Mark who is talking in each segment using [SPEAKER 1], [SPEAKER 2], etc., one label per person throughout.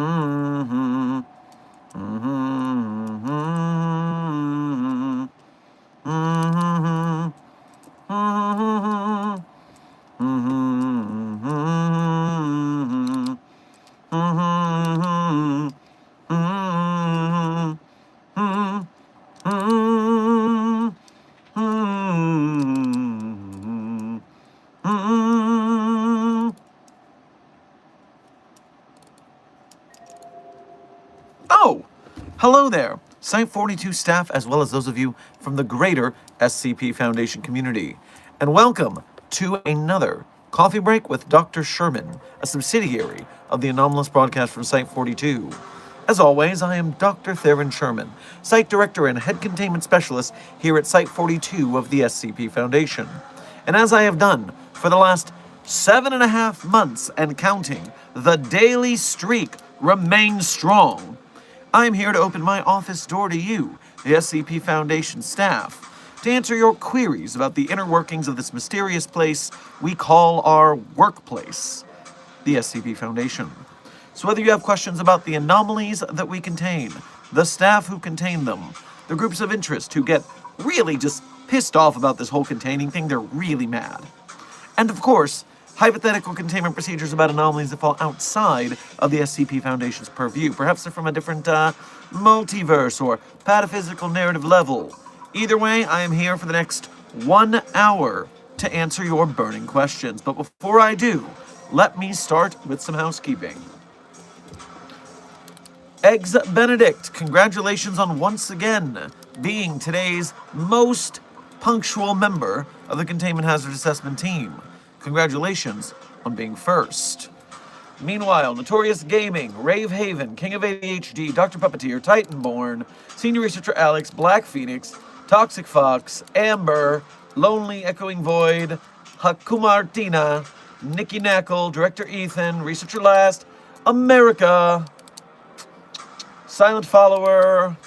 [SPEAKER 1] Oh, hello there, Site-42 staff, as well as those of you from the greater SCP Foundation community. And welcome to another Coffee Break with Dr. Sherman, a subsidiary of the anomalous broadcast from Site-42. As always, I am Dr. Theron Sherman, Site Director and Head Containment Specialist here at Site-42 of the SCP Foundation. And as I have done for the last 7.5 months and counting, the daily streak remains strong. I'm here to open my office door to you, the SCP Foundation staff, to answer your queries about the inner workings of this mysterious place we call our workplace, the SCP Foundation. So whether you have questions about the anomalies that we contain, the staff who contain them, the groups of interest who get really just pissed off about this whole containing thing, they're really mad. And of course, hypothetical containment procedures about anomalies that fall outside of the SCP Foundation's purview. Perhaps they're from a different multiverse or pataphysical narrative level. Either way, I am here for the next 1 hour to answer your burning questions. But before I do, let me start with some housekeeping. Eggs Benedict, congratulations on once again being today's most punctual member of the Containment Hazard Assessment team. Congratulations on being first. Meanwhile, Notorious Gaming, Rave Haven, King of ADHD, Dr. Puppeteer, Titanborn, Senior Researcher Alex, Black Phoenix, Toxic Fox, Amber, Lonely Echoing Void, Hakumartina, Nikki Knackle, Director Ethan, Researcher Last, America, Silent Follower,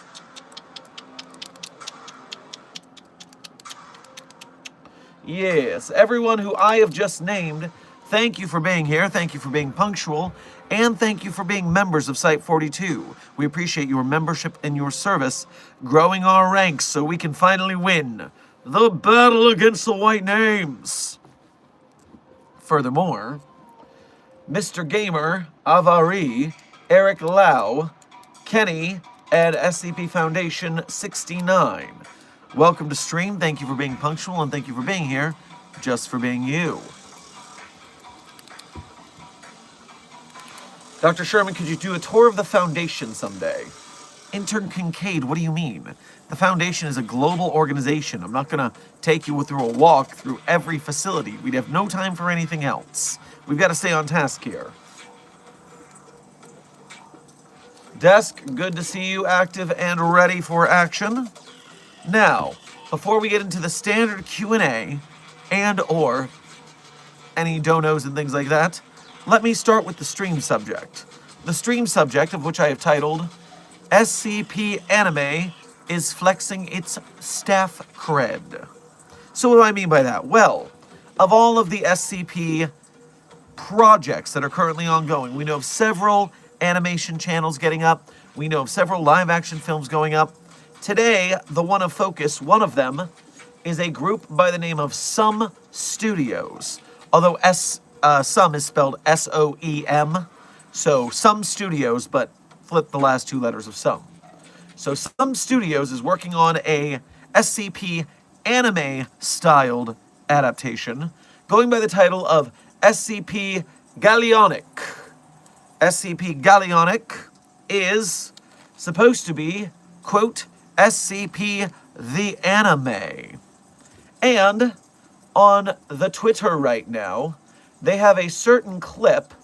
[SPEAKER 1] yes, everyone who I have just named, thank you for being here, thank you for being punctual, and thank you for being members of Site-42. We appreciate your membership and your service, growing our ranks so we can finally win the battle against the White Names. Furthermore, Mr. Gamer, Avari, Eric Lau, Kenny, and SCP Foundation 69. Welcome to stream, thank you for being punctual, and thank you for being here, just for being you. Dr. Sherman, could you do a tour of the Foundation someday? Intern Kincaid, what do you mean? The Foundation is a global organization. I'm not gonna take you through a walk through every facility. We'd have no time for anything else. We've got to stay on task here. Desk, good to see you active and ready for action. Now, before we get into the standard Q&A and or any donos and things like that, let me start with the stream subject. The stream subject, of which I have titled, SCP Anime is flexing its staff cred. So what do I mean by that? Well, of all of the SCP projects that are currently ongoing, we know of several animation channels getting up. We know of several live-action films going up. Today, the one of focus, one of them, is a group by the name of Some Studios. Although Some is spelled S-O-E-M, so Some Studios, but flip the last two letters of Some. So Some Studios is working on a SCP anime-styled adaptation, going by the title of SCP Galleonic. SCP Galleonic is supposed to be, quote, SCP the Anime. And on the Twitter right now, they have a certain clip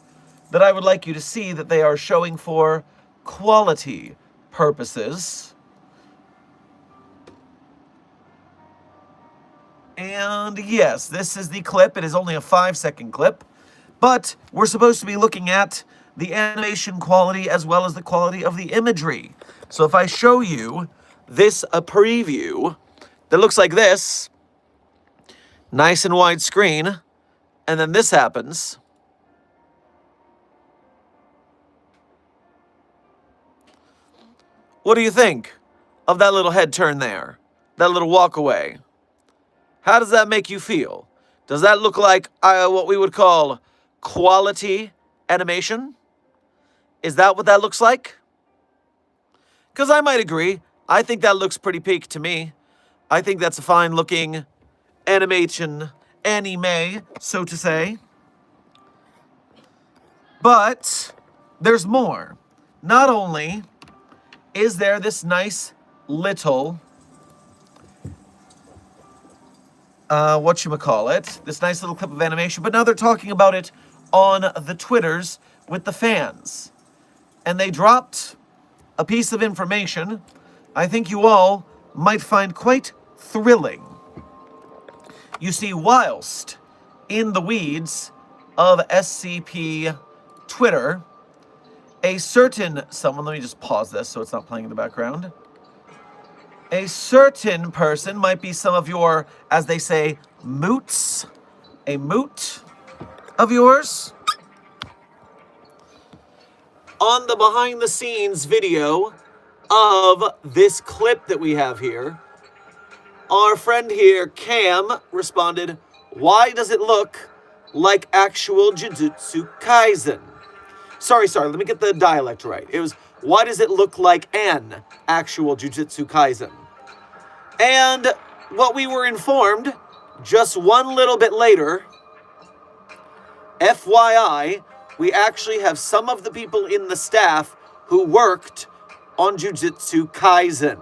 [SPEAKER 1] that I would like you to see that they are showing for quality purposes. And yes, this is the clip. It is only a 5-second clip, but we're supposed to be looking at the animation quality as well as the quality of the imagery. So if I show you this, a preview that looks like this, nice and wide screen, and then this happens. What do you think of that little head turn there? That little walk away? How does that make you feel? Does that look like what we would call quality animation? Is that what that looks like? Because I might agree. I think that looks pretty peak to me. I think that's a fine looking animation, anime, so to say. But there's more. Not only is there this nice little, this nice little clip of animation, but now they're talking about it on the Twitters with the fans. And they dropped a piece of information I think you all might find quite thrilling. You see, whilst in the weeds of SCP Twitter, a certain someone, let me just pause this so it's not playing in the background. A certain person might be some of your, as they say, moots. A moot of yours. On the behind the scenes video of this clip that we have here, our friend here, Cam, responded, "Why does it look like actual Jujutsu Kaisen?" Sorry, let me get the dialect right. It was, why does it look like an actual Jujutsu Kaisen? And what we were informed just one little bit later, FYI, we actually have some of the people in the staff who worked on Jujutsu Kaisen.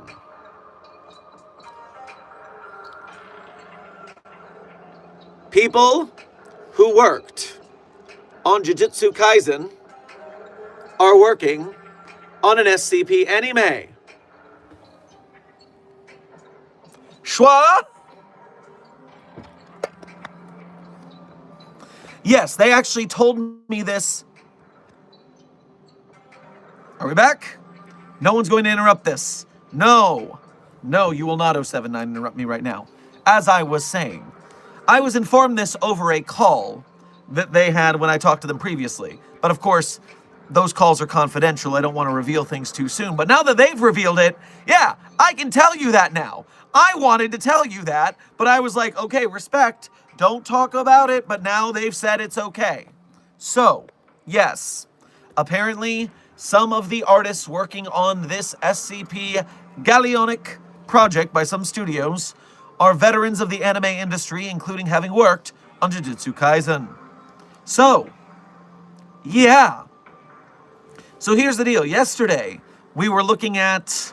[SPEAKER 1] People who worked on Jujutsu Kaisen are working on an SCP anime. Schwa? Yes, they actually told me this. Are we back? No one's going to interrupt this. No, you will not, 079, interrupt me right now. As I was saying, I was informed this over a call that they had when I talked to them previously. But of course, those calls are confidential. I don't want to reveal things too soon. But now that they've revealed it, yeah, I can tell you that now. I wanted to tell you that, but I was like, okay, respect. Don't talk about it, but now they've said it's okay. So, yes, apparently some of the artists working on this SCP Galleonic project by some studios are veterans of the anime industry, including having worked on Jujutsu Kaisen. So, yeah. So here's the deal. Yesterday, we were looking at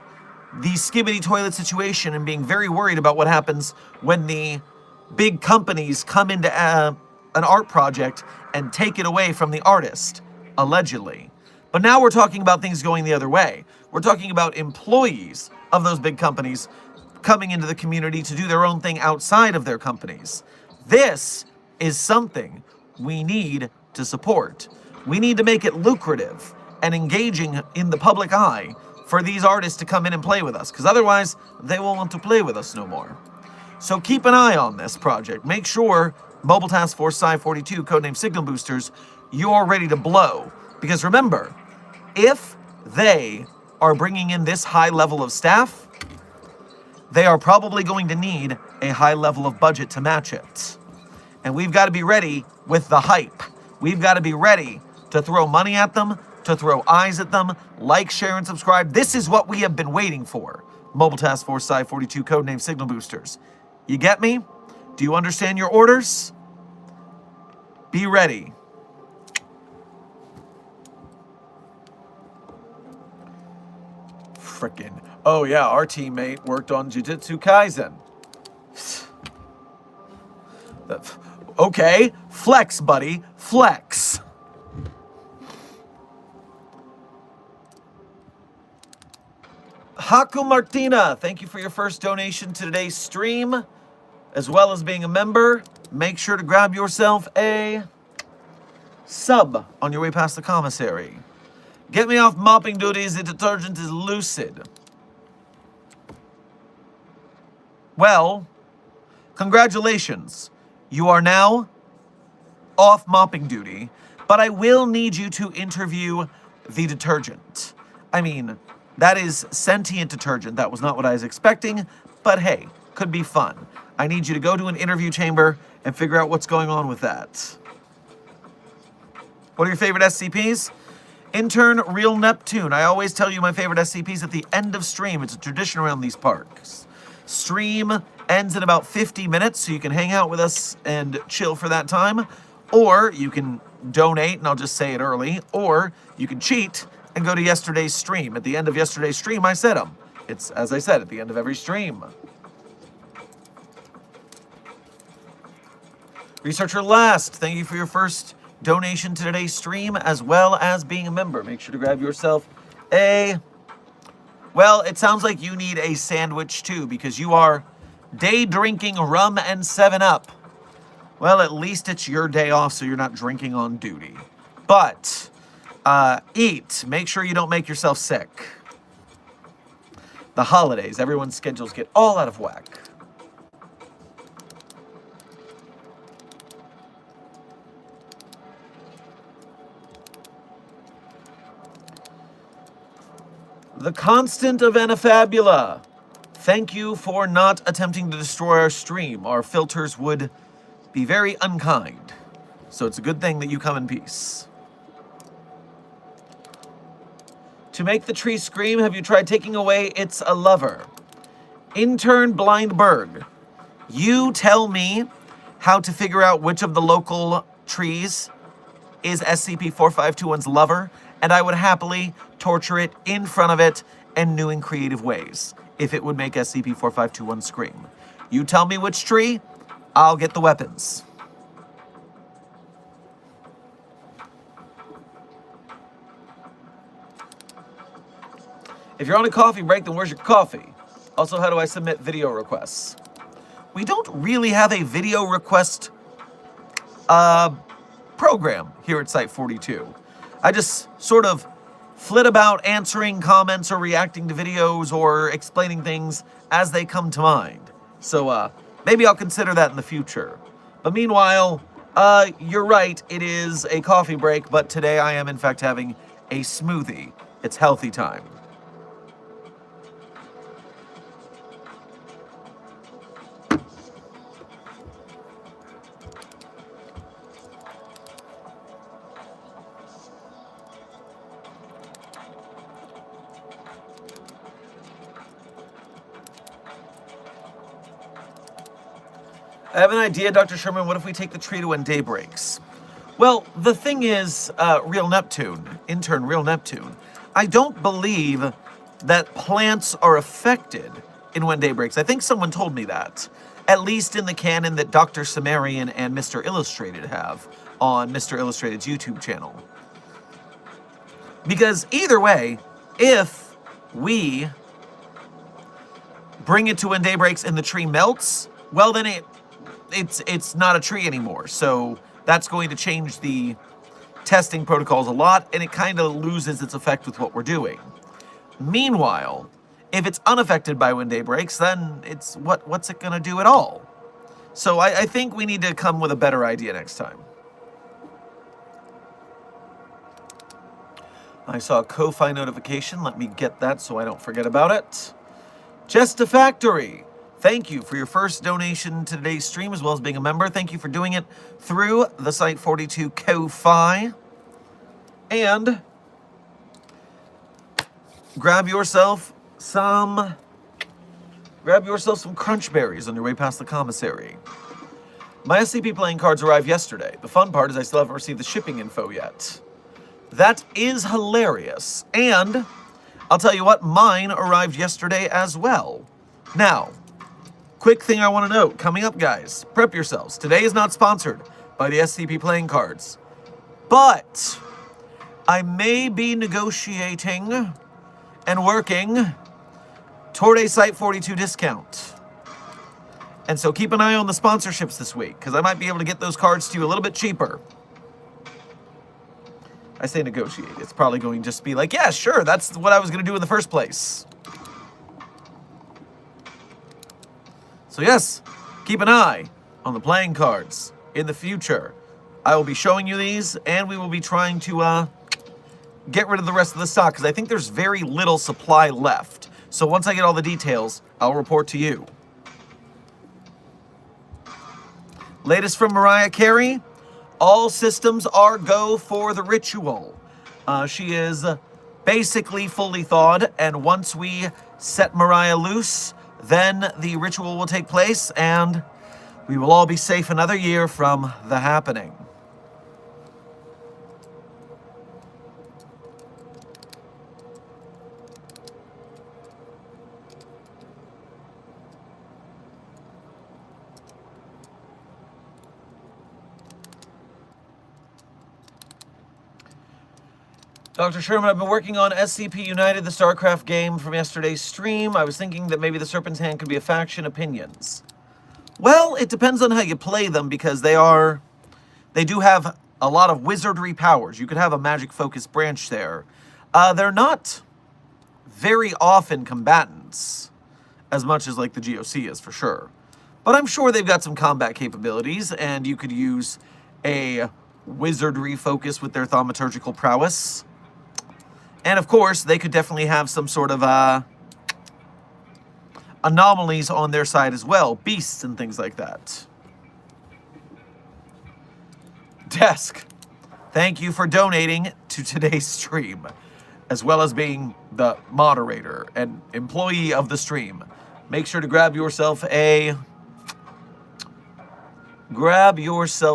[SPEAKER 1] the Skibidi toilet situation and being very worried about what happens when the big companies come into an art project and take it away from the artist, allegedly. But now we're talking about things going the other way. We're talking about employees of those big companies coming into the community to do their own thing outside of their companies. This is something we need to support. We need to make it lucrative and engaging in the public eye for these artists to come in and play with us, because otherwise they won't want to play with us no more. So keep an eye on this project. Make sure, Mobile Task Force Psi-42, codename Signal Boosters, you're ready to blow. Because remember, if they are bringing in this high level of staff, they are probably going to need a high level of budget to match it. And we've got to be ready with the hype. We've got to be ready to throw money at them, to throw eyes at them, like, share, and subscribe. This is what we have been waiting for. Mobile Task Force Psi-42, codename Signal Boosters. You get me? Do you understand your orders? Be ready. Frickin'. Oh yeah, our teammate worked on Jujutsu Kaisen. Okay, flex, buddy, flex. Haku Martina, thank you for your first donation to today's stream, as well as being a member. Make sure to grab yourself a sub on your way past the commissary. Get me off mopping duties, the detergent is lucid. Well, congratulations. You are now off mopping duty, but I will need you to interview the detergent. I mean, That is sentient detergent. That was not what I was expecting, but hey, could be fun. I need you to go to an interview chamber and figure out what's going on with that. What are your favorite SCPs? Intern, Real Neptune. I always tell you my favorite SCPs at the end of stream. It's a tradition around these parks. Stream ends in about 50 minutes, so you can hang out with us and chill for that time. Or you can donate, and I'll just say it early. Or you can cheat and go to yesterday's stream. At the end of yesterday's stream, I said them. It's, as I said, at the end of every stream. Researcher Last, thank you for your first donation to today's stream, as well as being a member. Make sure to grab yourself a... Well, it sounds like you need a sandwich too, because you are day drinking rum and 7-Up. Well, at least it's your day off, so you're not drinking on duty. But, eat. Make sure you don't make yourself sick. The holidays, everyone's schedules get all out of whack. The Constant of Anafabula. Thank you for not attempting to destroy our stream. Our filters would be very unkind. So it's a good thing that you come in peace. To make the tree scream, have you tried taking away its a lover? Intern Blindberg. You tell me how to figure out which of the local trees is SCP-4521's lover, and I would happily torture it in front of it in new and creative ways, if it would make SCP-4521 scream. You tell me which tree, I'll get the weapons. If you're on a coffee break, then where's your coffee? Also, how do I submit video requests? We don't really have a video request program here at Site42. I just sort of flit about answering comments or reacting to videos or explaining things as they come to mind. So maybe I'll consider that in the future. But meanwhile, you're right, it is a coffee break, but today I am in fact having a smoothie. It's healthy time. I have an idea, Dr. Sherman. What if we take the tree to when day breaks? Well, the thing is, Real Neptune, intern Real Neptune, I don't believe that plants are affected in when day breaks. I think someone told me that, at least in the canon that Dr. Sumerian and Mr. Illustrated have on Mr. Illustrated's YouTube channel. Because either way, if we bring it to when day breaks and the tree melts, well then it's not a tree anymore. So that's going to change the testing protocols a lot, and it kind of loses its effect with what we're doing. Meanwhile, if it's unaffected by when day breaks, then it's what's it going to do at all? So I think we need to come with a better idea next time. I saw a Ko-Fi notification. Let me get that so I don't forget about it. Just a Factory. Thank you for your first donation to today's stream, as well as being a member. Thank you for doing it through the Site42 Ko-Fi. And grab yourself some crunch berries on your way past the commissary. My SCP playing cards arrived yesterday. The fun part is I still haven't received the shipping info yet. That is hilarious. And I'll tell you what, mine arrived yesterday as well. Now, quick thing I want to note, coming up, guys, prep yourselves. Today is not sponsored by the SCP playing cards, but I may be negotiating and working toward a Site42 discount. And so keep an eye on the sponsorships this week, because I might be able to get those cards to you a little bit cheaper. I say negotiate. It's probably going to just be like, yeah, sure, that's what I was going to do in the first place. So yes, keep an eye on the playing cards in the future. I will be showing you these, and we will be trying to get rid of the rest of the stock, because I think there's very little supply left. So once I get all the details, I'll report to you. Latest from Mariah Carey, all systems are go for the ritual. She is basically fully thawed, and once we set Mariah loose, then the ritual will take place, and we will all be safe another year from the happening. Dr. Sherman, I've been working on SCP United, the StarCraft game from yesterday's stream. I was thinking that maybe the Serpent's Hand could be a faction. Opinions? Well, it depends on how you play them, because they do have a lot of wizardry powers. You could have a magic focus branch there. They're not very often combatants, as much as like the GOC is, for sure. But I'm sure they've got some combat capabilities, and you could use a wizardry focus with their thaumaturgical prowess. And of course, they could definitely have some sort of anomalies on their side as well. Beasts and things like that. Desk, thank you for donating to today's stream, as well as being the moderator and employee of the stream. Make sure to grab yourself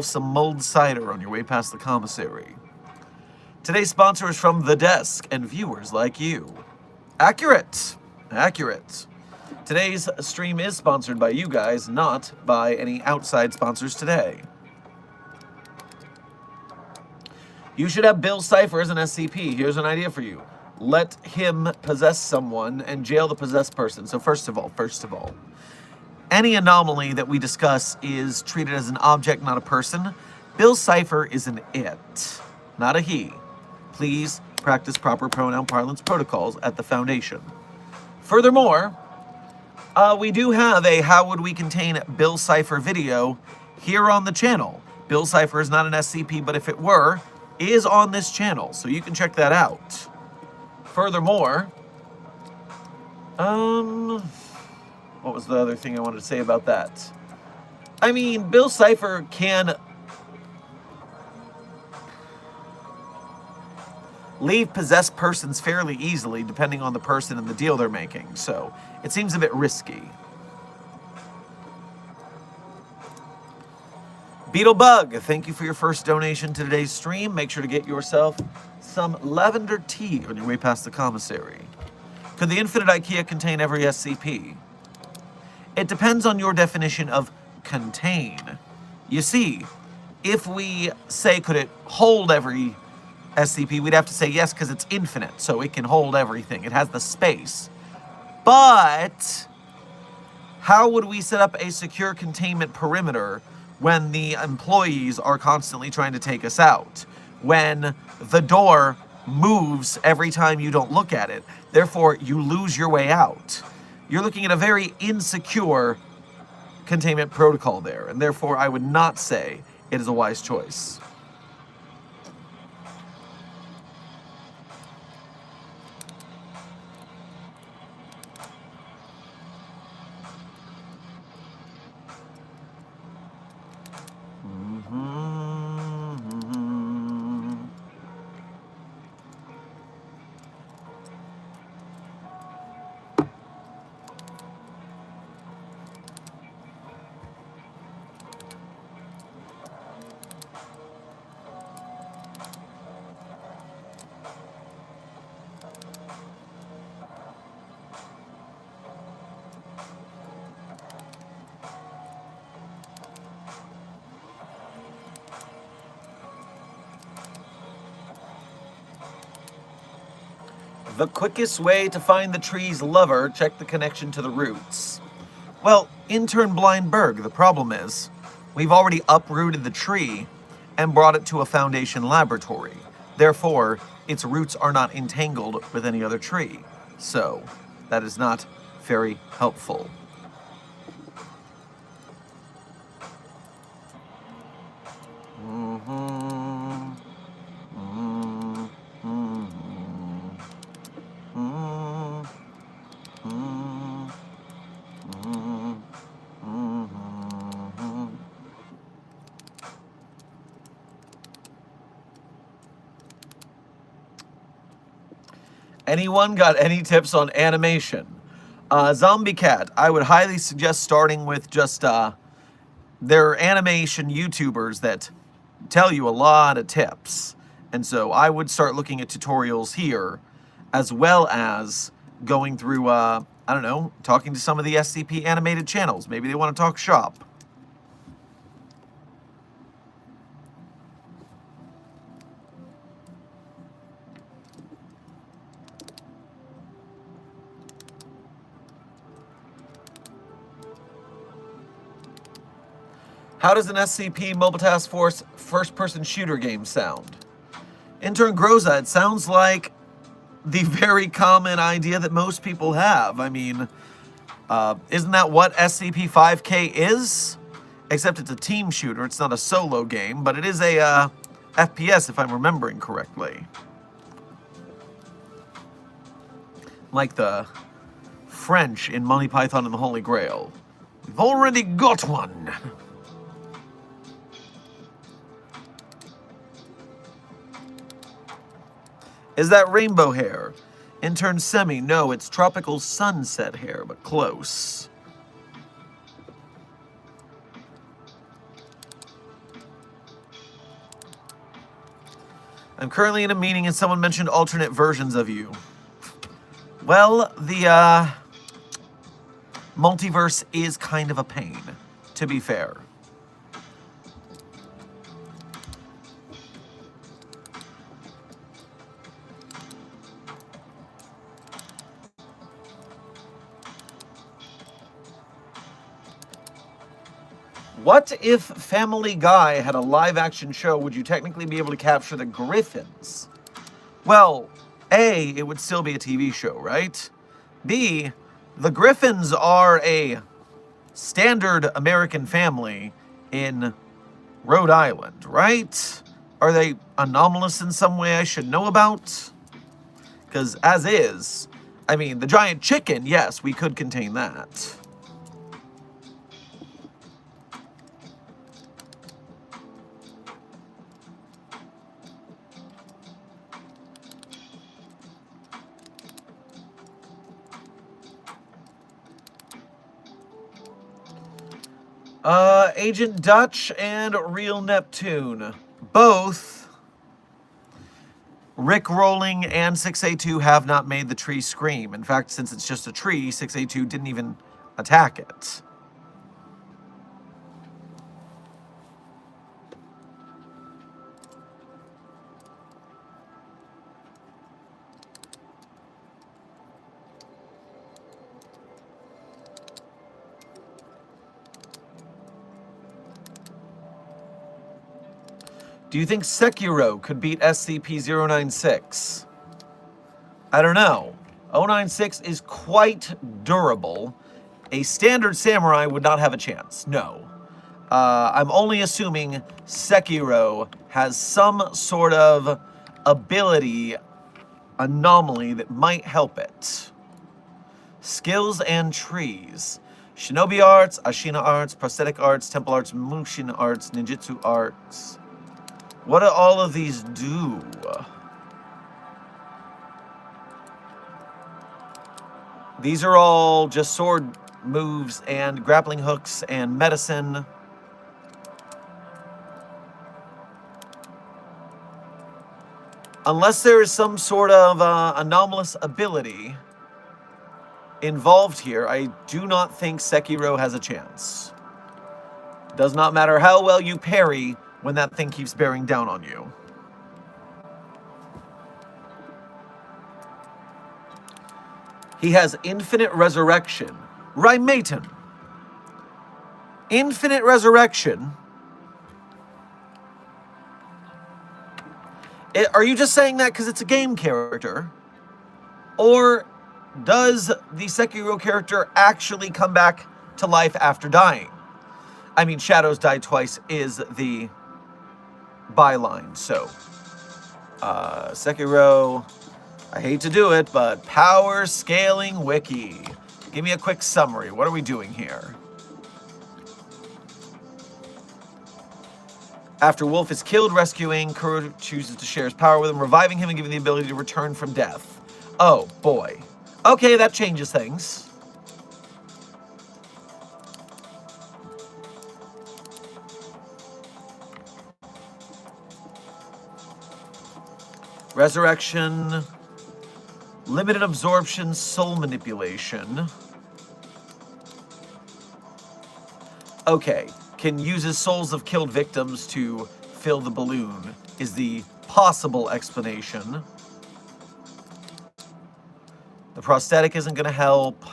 [SPEAKER 1] some mulled cider on your way past the commissary. Today's sponsor is from The Desk and viewers like you. Accurate. Accurate. Today's stream is sponsored by you guys, not by any outside sponsors today. You should have Bill Cipher as an SCP. Here's an idea for you. Let him possess someone and jail the possessed person. So first of all, any anomaly that we discuss is treated as an object, not a person. Bill Cipher is an it, not a he. Please practice proper pronoun parlance protocols at the Foundation. Furthermore, we do have a How Would We Contain Bill Cipher video here on the channel. Bill Cipher is not an SCP, but if it were, is on this channel, so you can check that out. Furthermore, what was the other thing I wanted to say about that? I mean, Bill Cipher can leave possessed persons fairly easily, depending on the person and the deal they're making, so it seems a bit risky. Beetlebug, thank you for your first donation to today's stream. Make sure to get yourself some lavender tea on your way past the commissary. Could the Infinite IKEA contain every SCP? It depends on your definition of contain. You see, if we say could it hold every SCP, we'd have to say yes, because it's infinite, so it can hold everything. It has the space. But how would we set up a secure containment perimeter when the employees are constantly trying to take us out? When the door moves every time you don't look at it, therefore you lose your way out. You're looking at a very insecure containment protocol there, and therefore I would not say it is a wise choice. The quickest way to find the tree's lover, check the connection to the roots. Well, intern Blindberg, the problem is, we've already uprooted the tree and brought it to a Foundation laboratory. Therefore, its roots are not entangled with any other tree. So, that is not very helpful. Anyone got any tips on animation? Zombie Cat, I would highly suggest starting with just their animation YouTubers that tell you a lot of tips. And so I would start looking at tutorials here, as well as going through, I don't know, talking to some of the SCP animated channels. Maybe they want to talk shop. How does an SCP Mobile Task Force first-person shooter game sound? Intern Groza, it sounds like the very common idea that most people have. I mean, isn't that what SCP-5K is? Except it's a team shooter. It's not a solo game, but it is a FPS, if I'm remembering correctly. Like the French in Monty Python and the Holy Grail. We've already got one. Is that rainbow hair? Intern Semi, no, it's tropical sunset hair, but close. I'm currently in a meeting and someone mentioned alternate versions of you. Well, the multiverse is kind of a pain, to be fair. What if Family Guy had a live-action show? Would you technically be able to capture the Griffins? Well, A, it would still be a TV show, right? B, the Griffins are a standard American family in Rhode Island, right? Are they anomalous in some way I should know about? Because as is, I mean, the giant chicken, yes, we could contain that. Agent Dutch and Real Neptune. Both Rick Rolling and 6A2 have not made the tree scream. In fact, since it's just a tree, 6A2 didn't even attack it. Do you think Sekiro could beat SCP-096? I don't know. 096 is quite durable. A standard samurai would not have a chance, no. I'm only assuming Sekiro has some sort of ability anomaly that might help it. Skills and trees. Shinobi arts, Ashina arts, prosthetic arts, temple arts, Mushin arts, ninjutsu arts. What do all of these do? These are all just sword moves and grappling hooks and medicine. Unless there is some sort of anomalous ability involved here, I do not think Sekiro has a chance. Does not matter how well you parry when that thing keeps bearing down on you. He has infinite resurrection. Raimaton. Infinite resurrection? Are you just saying that because it's a game character? Or does the Sekiro character actually come back to life after dying? I mean, Shadows Die Twice is the byline, so Sekiro, I hate to do it, but power scaling wiki. Give me a quick summary. What are we doing here? After Wolf is killed, rescuing, Kuro chooses to share his power with him, reviving him and giving the ability to return from death. Oh, boy. Okay, that changes things. Resurrection, limited absorption, soul manipulation. Okay, can uses souls of killed victims to fill the balloon is the possible explanation. The prosthetic isn't going to help.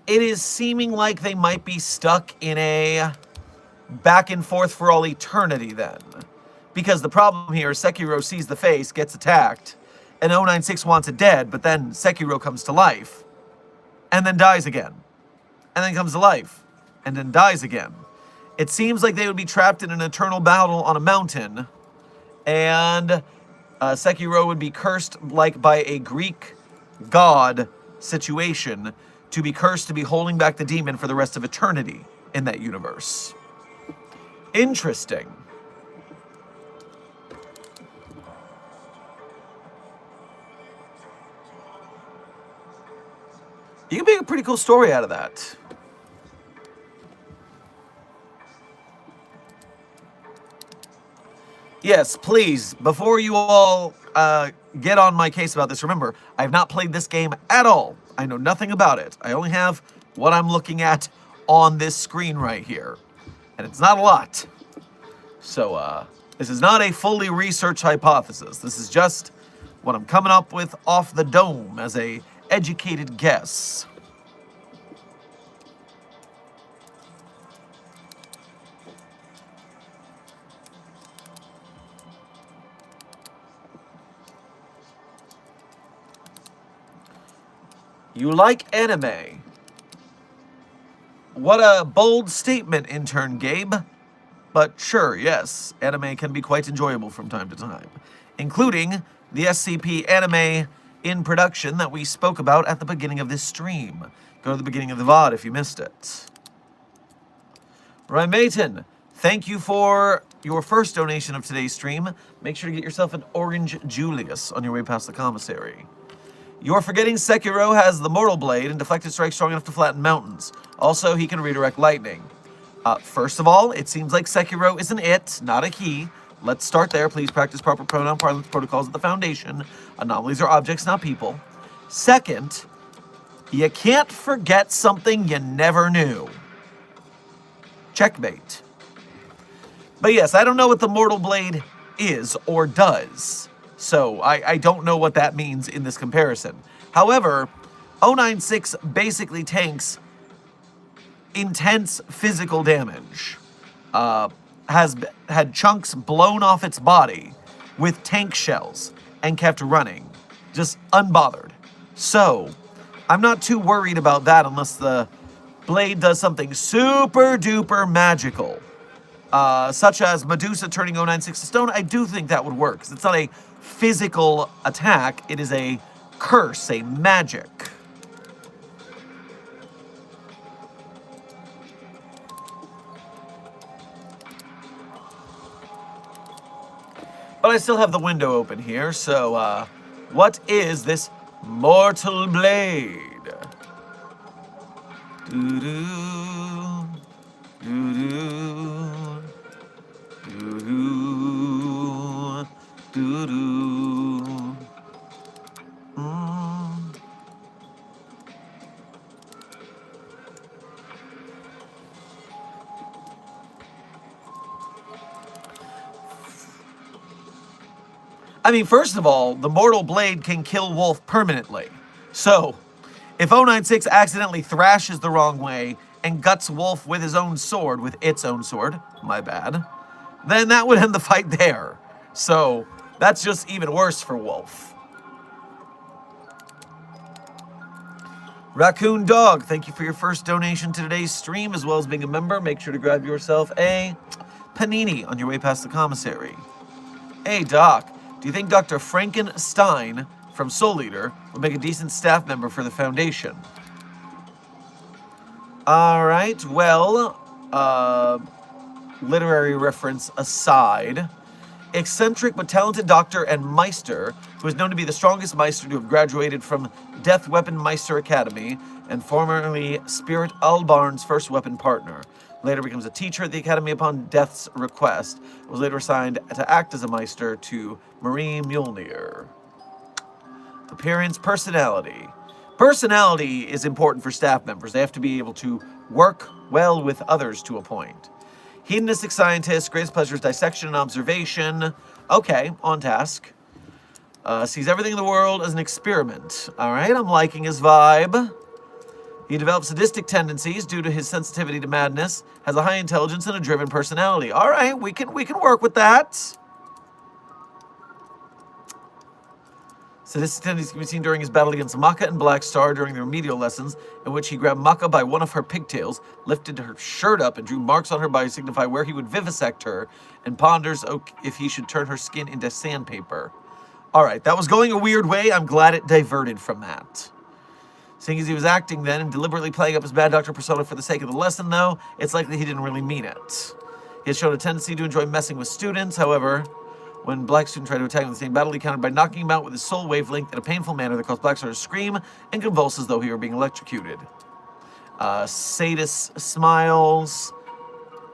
[SPEAKER 1] It is seeming like they might be stuck in a back and forth for all eternity then. Because the problem here is Sekiro sees the face, gets attacked, and 096 wants it dead, but then Sekiro comes to life, and then dies again. And then comes to life, and then dies again. It seems like they would be trapped in an eternal battle on a mountain, and Sekiro would be cursed like by a Greek god situation, to be cursed to be holding back the demon for the rest of eternity in that universe. Interesting. You can make a pretty cool story out of that. Yes, please, before you all get on my case about this, remember, I have not played this game at all. I know nothing about it. I only have what I'm looking at on this screen right here. And it's not a lot. So, this is not a fully researched hypothesis. This is just what I'm coming up with off the dome as a educated guess. You like anime? What a bold statement, intern Gabe. But sure, yes, anime can be quite enjoyable from time to time, including the SCP anime in production that we spoke about at the beginning of this stream. Go to the beginning of the VOD if you missed it. Rymaton, thank you for your first donation of today's stream. Make sure to get yourself an Orange Julius on your way past the commissary. You're forgetting Sekiro has the Mortal Blade and deflected strike strong enough to flatten mountains. Also, he can redirect lightning. First of all, it seems like Sekiro is an it, not a he. Let's start there. Please practice proper pronoun parlance protocols at the Foundation. Anomalies are objects, not people. Second, you can't forget something you never knew. Checkmate. But yes, I don't know what the Mortal Blade is or does. So I don't know what that means in this comparison. However, 096 basically tanks intense physical damage. Has had chunks blown off its body with tank shells and kept running. Just unbothered. So, I'm not too worried about that unless the blade does something super duper magical. Such as Medusa turning 096 to stone. I do think that would work, because it's not a physical attack, it is a curse, a magic. But I still have the window open here, so what is this Mortal Blade? Doo-doo, doo-doo, doo-doo, doo-doo. I mean, first of all, the Mortal Blade can kill Wolf permanently. So, if 096 accidentally thrashes the wrong way and guts Wolf with his own sword, with its own sword, my bad, then that would end the fight there. So, that's just even worse for Wolf. Raccoon Dog, thank you for your first donation to today's stream, as well as being a member. Make sure to grab yourself a panini on your way past the commissary. Hey, Doc. Do you think Dr. Frankenstein from Soul Eater would make a decent staff member for the Foundation. All right, well, literary reference aside, eccentric but talented doctor and Meister, who is known to be the strongest Meister to have graduated from Death Weapon Meister Academy, and formerly Spirit Albarn's first weapon partner. Later becomes a teacher at the Academy upon Death's request. Was later assigned to act as a Meister to Marie Mjolnir. Appearance, personality. Personality is important for staff members. They have to be able to work well with others to a point. Hedonistic scientist, greatest pleasure is dissection and observation. Okay, on task. Sees everything in the world as an experiment. All right, I'm liking his vibe. He develops sadistic tendencies due to his sensitivity to madness, has a high intelligence and a driven personality. All right, we can work with that. Sadistic tendencies can be seen during his battle against Maka and Black Star during the remedial lessons, in which he grabbed Maka by one of her pigtails, lifted her shirt up, and drew marks on her body to signify where he would vivisect her, and ponders if he should turn her skin into sandpaper. All right, that was going a weird way. I'm glad it diverted from that. Seeing as he was acting then and deliberately playing up his bad doctor persona for the sake of the lesson, though, it's likely he didn't really mean it. He has shown a tendency to enjoy messing with students. However, when Black Student tried to attack him in the same battle, he countered by knocking him out with his soul wavelength in a painful manner that caused Black Star to scream and convulse as though he were being electrocuted. Sadist smiles.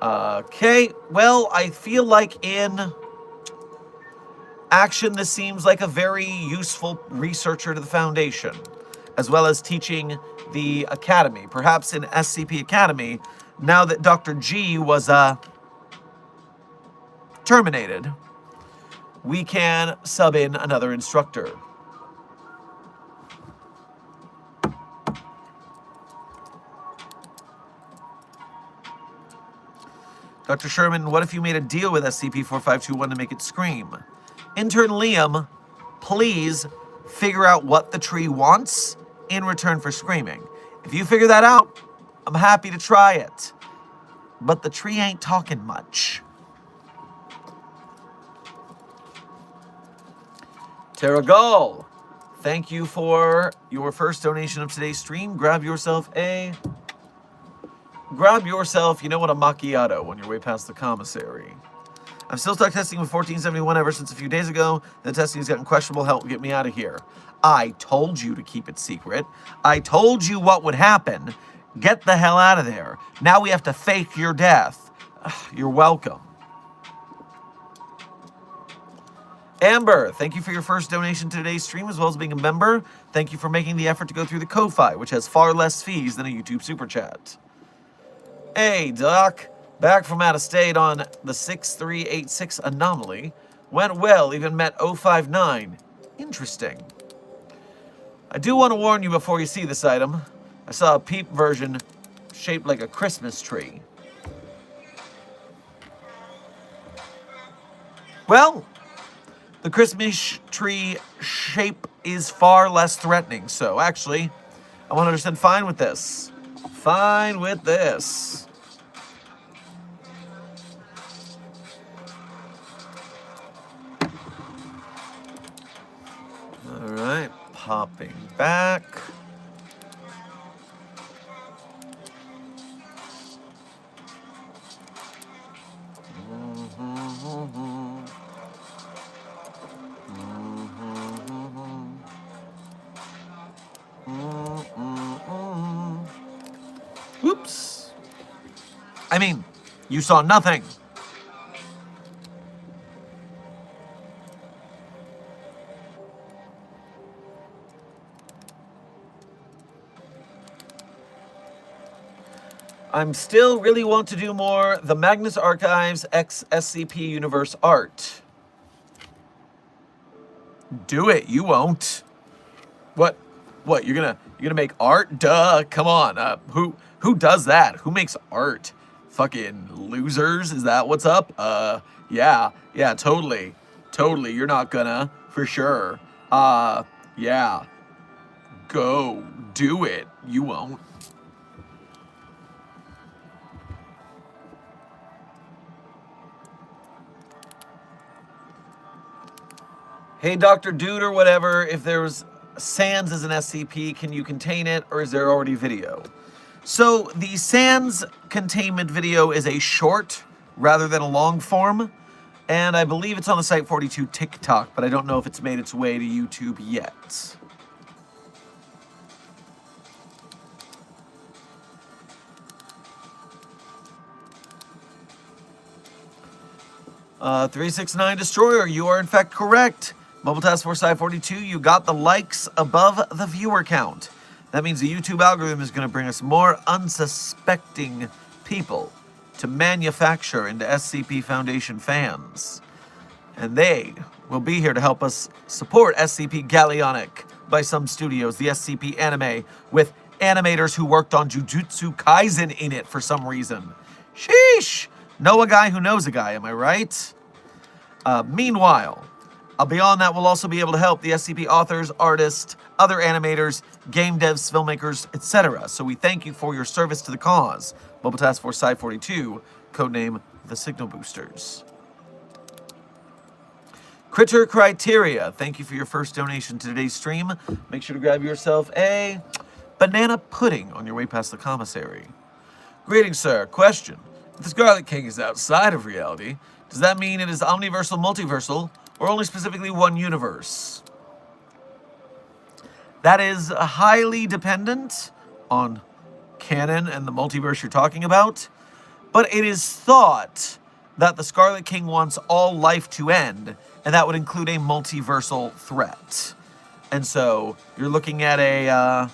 [SPEAKER 1] Okay, well, I feel like in action, this seems like a very useful researcher to the Foundation, as well as teaching the Academy. Perhaps in SCP Academy, now that Dr. G was terminated, we can sub in another instructor. Dr. Sherman, what if you made a deal with SCP-4521 to make it scream? Intern Liam, please figure out what the tree wants in return for screaming. If you figure that out, I'm happy to try it. But the tree ain't talking much. Terragull, thank you for your first donation of today's stream. Grab yourself, you know what, a macchiato on your way past the commissary. I'm still stuck testing with 1471 ever since a few days ago. The testing has gotten questionable. Help get me out of here. I told you to keep it secret. I told you what would happen. Get the hell out of there. Now we have to fake your death. You're welcome. Amber, thank you for your first donation to today's stream, as well as being a member. Thank you for making the effort to go through the Ko-Fi, which has far less fees than a YouTube Super Chat. Hey, Doc. Back from out of state on the 6386 anomaly. Went well, even met 059. Interesting. I do want to warn you before you see this item. I saw a peep version shaped like a Christmas tree. Well, the Christmas tree shape is far less threatening, so actually, I 100% fine with this. Fine with this. All right, popping back. Whoops. I mean, you saw nothing. I'm still really want to do more the Magnus Archives X SCP Universe art. Do it. You won't. What? What? You're gonna make art? Duh. Come on. Who does that? Who makes art? Fucking losers? Is that what's up? Yeah, totally. Totally. You're not gonna, for sure. Yeah. Go. Do it. You won't. Hey, Dr. Dude or whatever, if there was Sans is an SCP. Can you contain it, or is there already video? So the Sans containment video is a short rather than a long form, and I believe it's on the Site42 TikTok, but I don't know if it's made its way to YouTube yet. Uh, 369 Destroyer, you are in fact correct. Mobile Task Force Site42, you got the likes above the viewer count. That means the YouTube algorithm is going to bring us more unsuspecting people to manufacture into SCP Foundation fans. And they will be here to help us support SCP Galleonic by some studios, the SCP anime, with animators who worked on Jujutsu Kaisen in it for some reason. Sheesh! Know a guy who knows a guy, am I right? Meanwhile, beyond that, we'll also be able to help the SCP authors, artists, other animators, game devs, filmmakers, etc. So we thank you for your service to the cause. Mobile Task Force Site42, codename the Signal Boosters. Critter Criteria, thank you for your first donation to today's stream. Make sure to grab yourself a banana pudding on your way past the commissary. Greetings, sir. Question. If the Scarlet King is outside of reality, does that mean it is omniversal, multiversal, or only specifically one universe? That is highly dependent on canon and the multiverse you're talking about, but it is thought that the Scarlet King wants all life to end, and that would include a multiversal threat. And so you're looking at a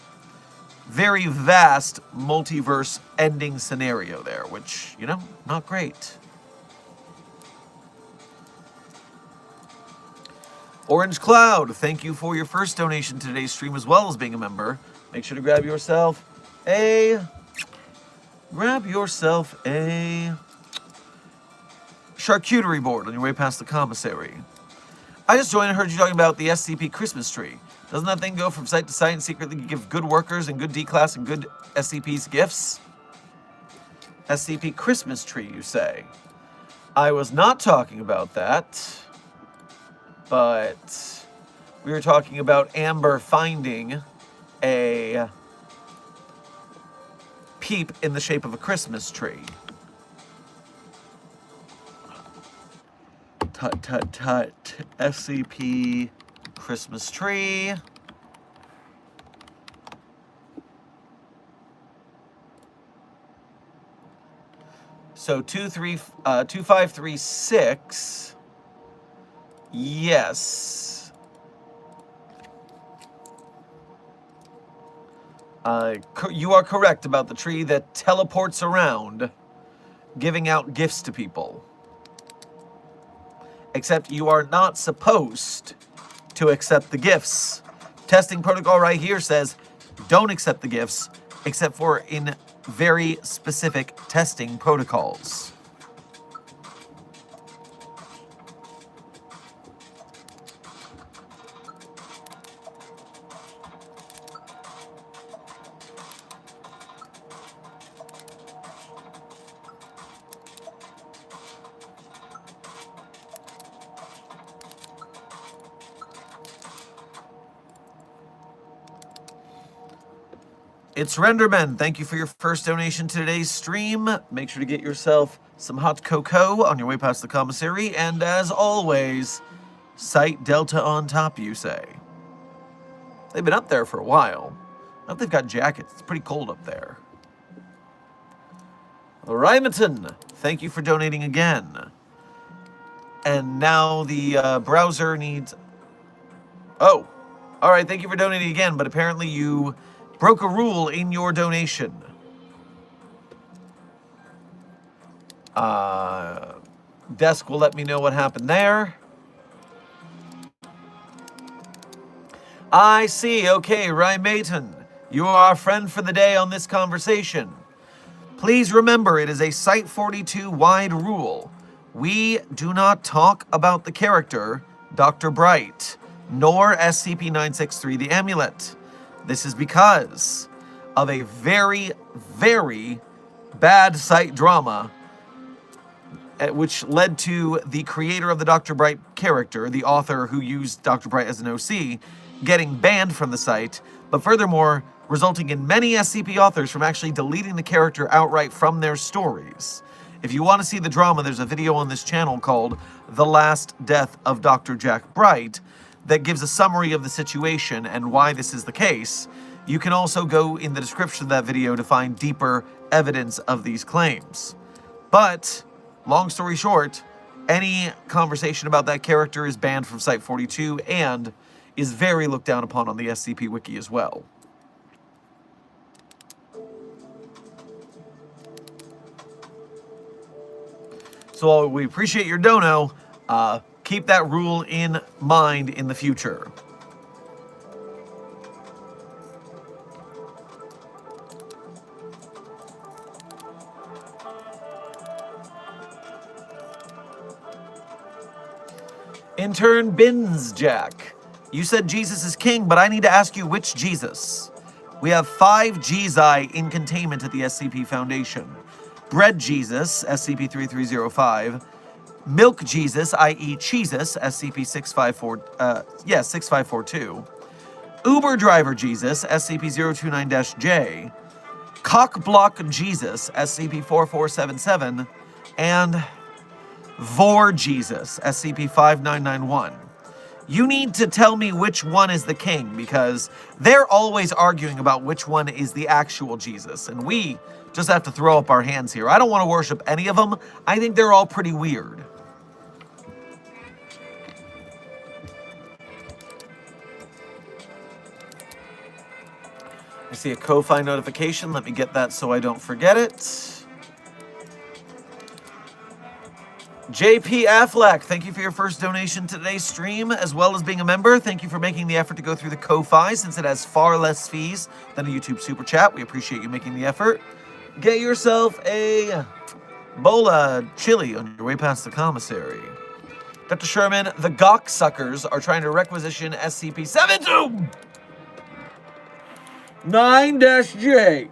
[SPEAKER 1] very vast multiverse ending scenario there, which, you know, not great. Orange Cloud, thank you for your first donation to today's stream as well as being a member. Make sure to grab yourself a charcuterie board on your way past the commissary. I just joined and heard you talking about the SCP Christmas tree. Doesn't that thing go from site to site and secretly give good workers and good D-Class and good SCPs gifts? SCP Christmas tree, you say? I was not talking about that, but we were talking about Amber finding a peep in the shape of a Christmas tree. Tut, tut, tut. SCP Christmas tree. So 2536. Yes. You are correct about the tree that teleports around, giving out gifts to people. Except you are not supposed to accept the gifts. Testing protocol right here says don't accept the gifts, except for in very specific testing protocols. It's Renderman. Thank you for your first donation to today's stream. Make sure to get yourself some hot cocoa on your way past the commissary. And as always, Site Delta on top, you say. They've been up there for a while. I hope they've got jackets. It's pretty cold up there. Rymaton, thank you for donating again. And now the browser needs... Oh, all right, thank you for donating again, but apparently you broke a rule in your donation. Desk will let me know what happened there. I see. Okay, Rymaton, you are our friend for the day on this conversation. Please remember, it is a Site42 wide rule. We do not talk about the character, Dr. Bright, nor SCP-963, the amulet. This is because of a very, very bad site drama which led to the creator of the Dr. Bright character, the author who used Dr. Bright as an OC, getting banned from the site, but furthermore, resulting in many SCP authors from actually deleting the character outright from their stories. If you want to see the drama, there's a video on this channel called The Last Death of Dr. Jack Bright that gives a summary of the situation and why this is the case. You can also go in the description of that video to find deeper evidence of these claims. But, long story short, any conversation about that character is banned from Site-42 and is very looked down upon on the SCP Wiki as well. So while we appreciate your dono, keep that rule in mind in the future. Intern Bins Jack, you said Jesus is king, but I need to ask you which Jesus. We have 5 Gzi in containment at the SCP Foundation. Bread Jesus, SCP-3305. Milk Jesus, i.e. Cheesus, SCP-6542. Uber Driver Jesus, SCP-029-J. Cock Block Jesus, SCP-4477. And Vor Jesus, SCP-5991. You need to tell me which one is the king, because they're always arguing about which one is the actual Jesus, and we just have to throw up our hands here. I don't want to worship any of them. I think they're all pretty weird. I see a Ko-Fi notification. Let me get that so I don't forget it. JP Affleck, thank you for your first donation to today's stream, as well as being a member. Thank you for making the effort to go through the Ko-Fi, since it has far less fees than a YouTube Super Chat. We appreciate you making the effort. Get yourself a bowl of chili on your way past the commissary. Dr. Sherman, the Gawk Suckers are trying to requisition SCP-729-J.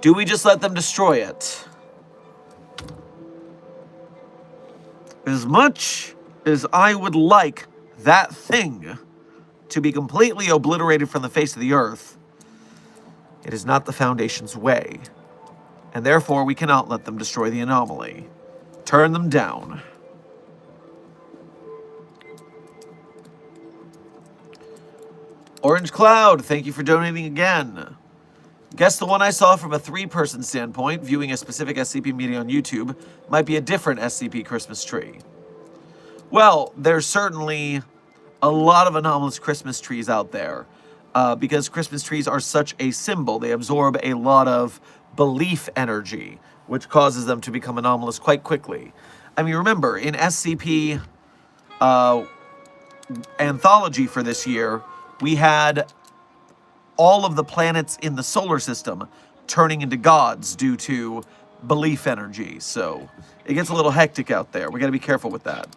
[SPEAKER 1] Do we just let them destroy it? As much as I would like that thing to be completely obliterated from the face of the earth, it is not the Foundation's way, and therefore we cannot let them destroy the anomaly. Turn them down. Orange Cloud, thank you for donating again. Guess the one I saw from a 3-person standpoint, viewing a specific SCP media on YouTube, might be a different SCP Christmas tree. Well, there's certainly a lot of anomalous Christmas trees out there, because Christmas trees are such a symbol. They absorb a lot of belief energy, which causes them to become anomalous quite quickly. I mean, remember, in SCP Anthology for this year, we had all of the planets in the solar system turning into gods due to belief energy. So it gets a little hectic out there. We got to be careful with that.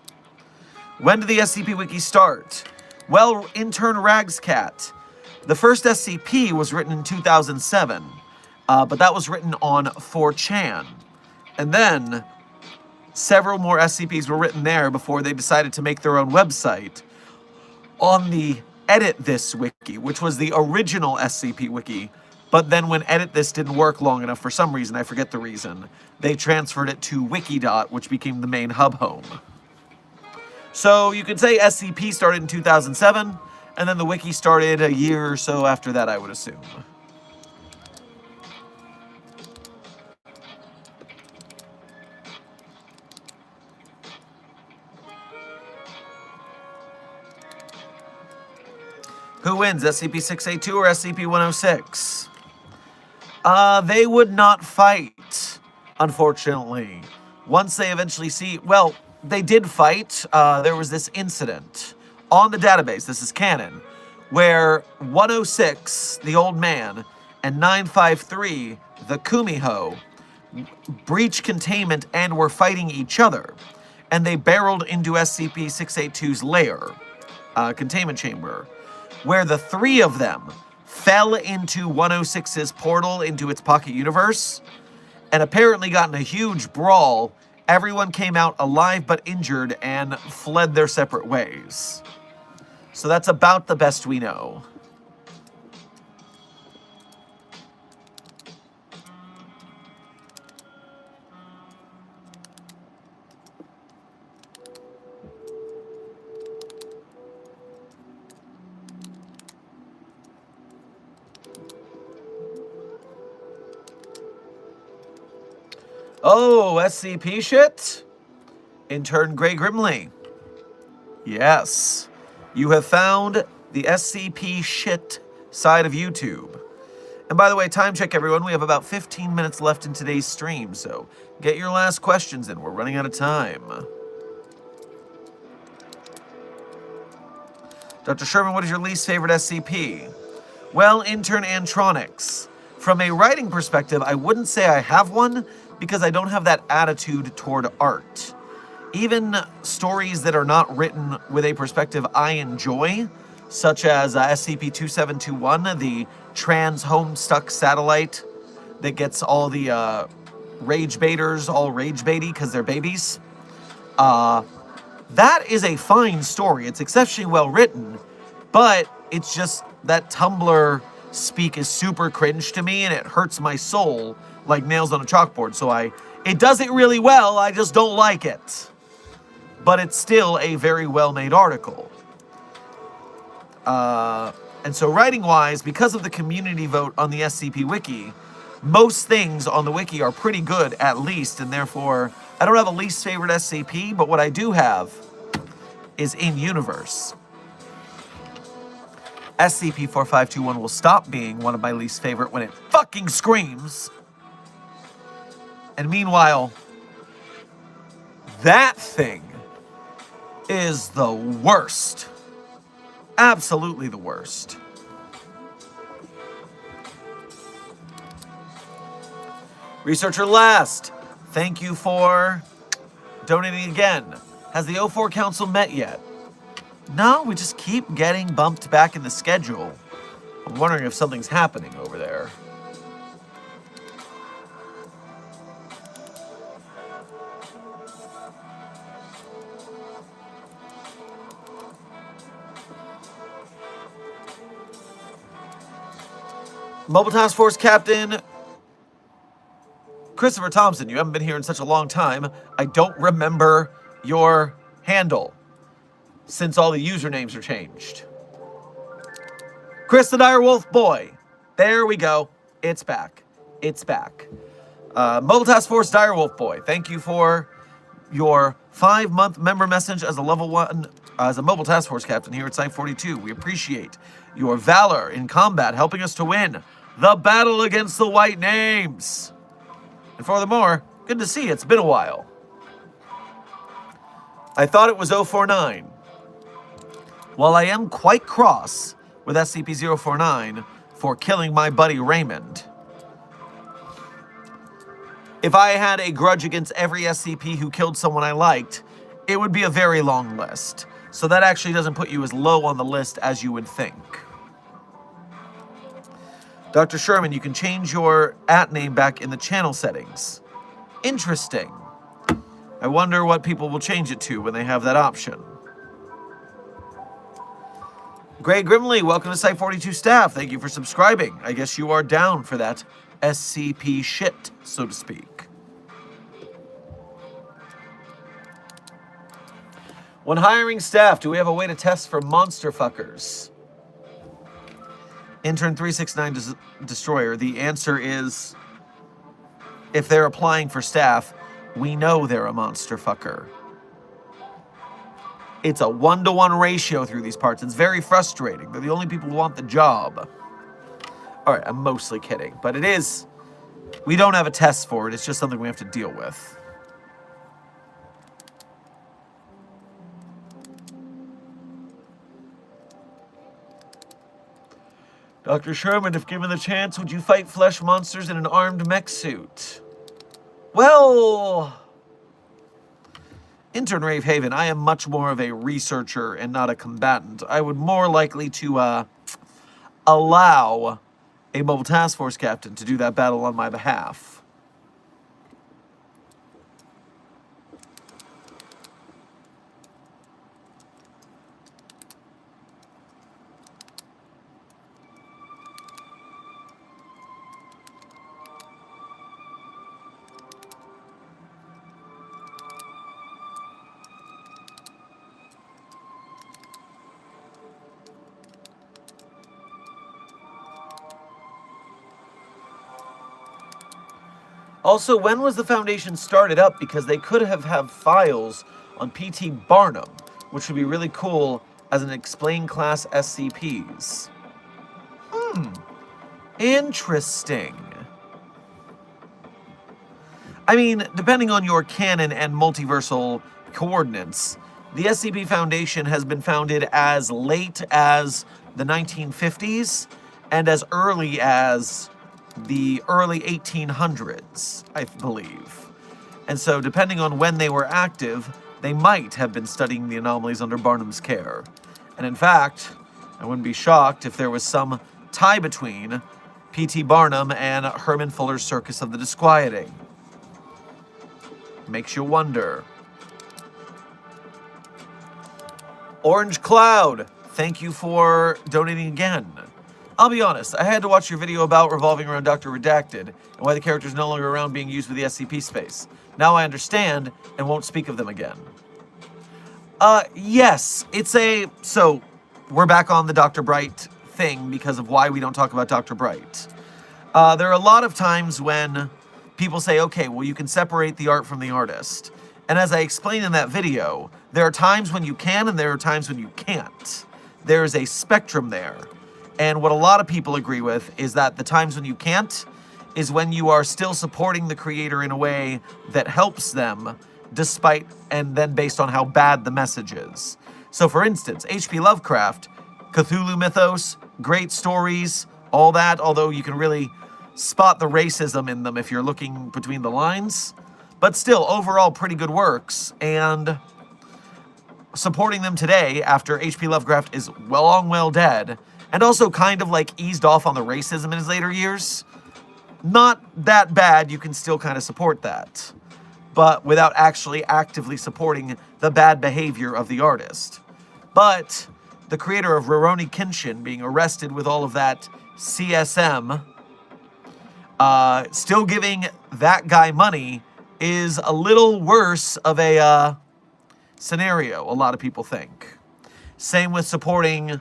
[SPEAKER 1] When did the SCP Wiki start? Well, intern Ragscat. The first SCP was written in 2007, but that was written on 4chan. And then several more SCPs were written there before they decided to make their own website on the Edit This Wiki, which was the original SCP Wiki, but then when Edit This didn't work long enough for some reason, I forget the reason, they transferred it to Wikidot, which became the main hub home. So you could say SCP started in 2007, and then the Wiki started a year or so after that, I would assume. Who wins, SCP-682 or SCP-106? They would not fight, unfortunately. Once they eventually see... Well, they did fight. There was this incident on the database, this is canon, where 106, the old man, and 953, the Kumiho, breached containment and were fighting each other. And they barreled into SCP-682's lair, containment chamber, where the 3 of them fell into 106's portal into its pocket universe, and apparently got in a huge brawl Everyone came out alive but injured and fled their separate ways. So that's about the best we know. Oh, SCP shit? Intern Gray Grimley. Yes. You have found the SCP shit side of YouTube. And by the way, time check everyone, we have about 15 minutes left in today's stream, so get your last questions in. We're running out of time. Dr. Sherman, what is your least favorite SCP? Well, Intern Antronics. From a writing perspective, I wouldn't say I have one, because I don't have that attitude toward art. Even stories that are not written with a perspective I enjoy, such as SCP-2721, the trans homestuck satellite that gets all the rage baiters all rage baity because they're babies. That is a fine story. It's exceptionally well written, but it's just that Tumblr speak is super cringe to me and it hurts my soul like nails on a chalkboard. So it does it really well, I just don't like it. But it's still a very well-made article. And so writing-wise, because of the community vote on the SCP Wiki, most things on the Wiki are pretty good, at least, and therefore, I don't have a least favorite SCP, but what I do have is in-universe. SCP-4521 will stop being one of my least favorite when it fucking screams. And meanwhile, that thing is the worst. Absolutely the worst. Researcher Last, thank you for donating again. Has the O4 Council met yet? No, we just keep getting bumped back in the schedule. I'm wondering if something's happening over there. Mobile Task Force Captain Christopher Thompson, you haven't been here in such a long time. I don't remember your handle since all the usernames are changed. Chris the Direwolf Boy. There we go. It's back. It's back. Mobile Task Force Direwolf Boy, thank you for your 5-month member message as a level 1, as a Mobile Task Force Captain here at Site 42. We appreciate your valor in combat, helping us to win the battle against the White Names. And furthermore, good to see you. It's been a while. I thought it was 049. While I am quite cross with SCP-049 for killing my buddy Raymond, if I had a grudge against every SCP who killed someone I liked, it would be a very long list. So that actually doesn't put you as low on the list as you would think. Dr. Sherman, you can change your @name back in the channel settings. Interesting. I wonder what people will change it to when they have that option. Gray Grimley, welcome to Site 42 staff. Thank you for subscribing. I guess you are down for that SCP shit, so to speak. When hiring staff, do we have a way to test for monster fuckers? Intern 369 Destroyer, the answer is, if they're applying for staff, we know they're a monster fucker. It's a 1-to-1 ratio through these parts. It's very frustrating. They're the only people who want the job. All right, I'm mostly kidding, but it is, we don't have a test for it. It's just something we have to deal with. Dr. Sherman, if given the chance, would you fight flesh monsters in an armed mech suit? Well, Intern Rave Haven, I am much more of a researcher and not a combatant. I would more likely to allow a Mobile Task Force Captain to do that battle on my behalf. Also, when was the Foundation started up? Because they could have files on P.T. Barnum, which would be really cool as an explain class SCPs. Interesting. I mean, depending on your canon and multiversal coordinates, the SCP Foundation has been founded as late as the 1950s and as early as the early 1800s, I believe. And so, depending on when they were active, they might have been studying the anomalies under Barnum's care. And in fact, I wouldn't be shocked if there was some tie between P.T. Barnum and Herman Fuller's Circus of the Disquieting. Makes you wonder. Orange Cloud, thank you for donating again. I'll be honest, I had to watch your video about revolving around Dr. Redacted and why the character is no longer around being used with the SCP space. Now I understand and won't speak of them again. Yes, so we're back on the Dr. Bright thing because of why we don't talk about Dr. Bright. There are a lot of times when people say, okay, well, you can separate the art from the artist. And as I explained in that video, there are times when you can and there are times when you can't. There is a spectrum there. And what a lot of people agree with is that the times when you can't is when you are still supporting the creator in a way that helps them, despite and then based on how bad the message is. So for instance, H.P. Lovecraft, Cthulhu mythos, great stories, all that, although you can really spot the racism in them if you're looking between the lines. But still, overall, pretty good works, and supporting them today after H.P. Lovecraft is well dead, and also kind of like eased off on the racism in his later years, not that bad, you can still kind of support that, but without actually actively supporting the bad behavior of the artist. But the creator of Rurouni Kenshin being arrested with all of that CSM, still giving that guy money is a little worse of a scenario, a lot of people think. Same with supporting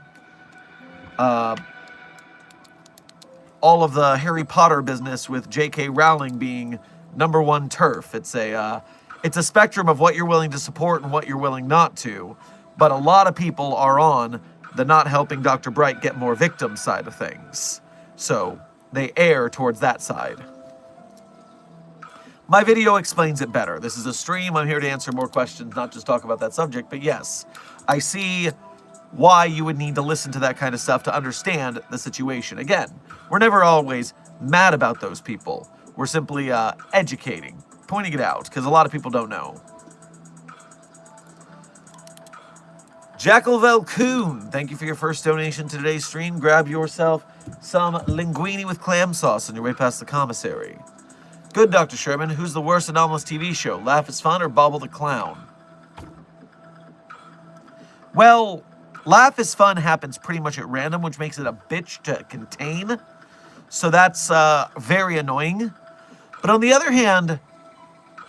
[SPEAKER 1] all of the Harry Potter business with J.K. Rowling being #1 turf. It's a spectrum of what you're willing to support and what you're willing not to, but a lot of people are on the not helping Dr. Bright get more victims side of things. So they err towards that side. My video explains it better. This is a stream. I'm here to answer more questions, not just talk about that subject. But yes, I see why you would need to listen to that kind of stuff to understand the situation. Again, we're never always mad about those people. We're simply educating, pointing it out, because a lot of people don't know. Jackal Valcoon, thank you for your first donation to today's stream. Grab yourself some linguine with clam sauce on your way past the commissary. Good, Dr. Sherman. Who's the worst anomalous TV show? Laugh is Fun or Bobble the Clown? Well, Laugh is Fun happens pretty much at random, which makes it a bitch to contain. So that's very annoying. But on the other hand,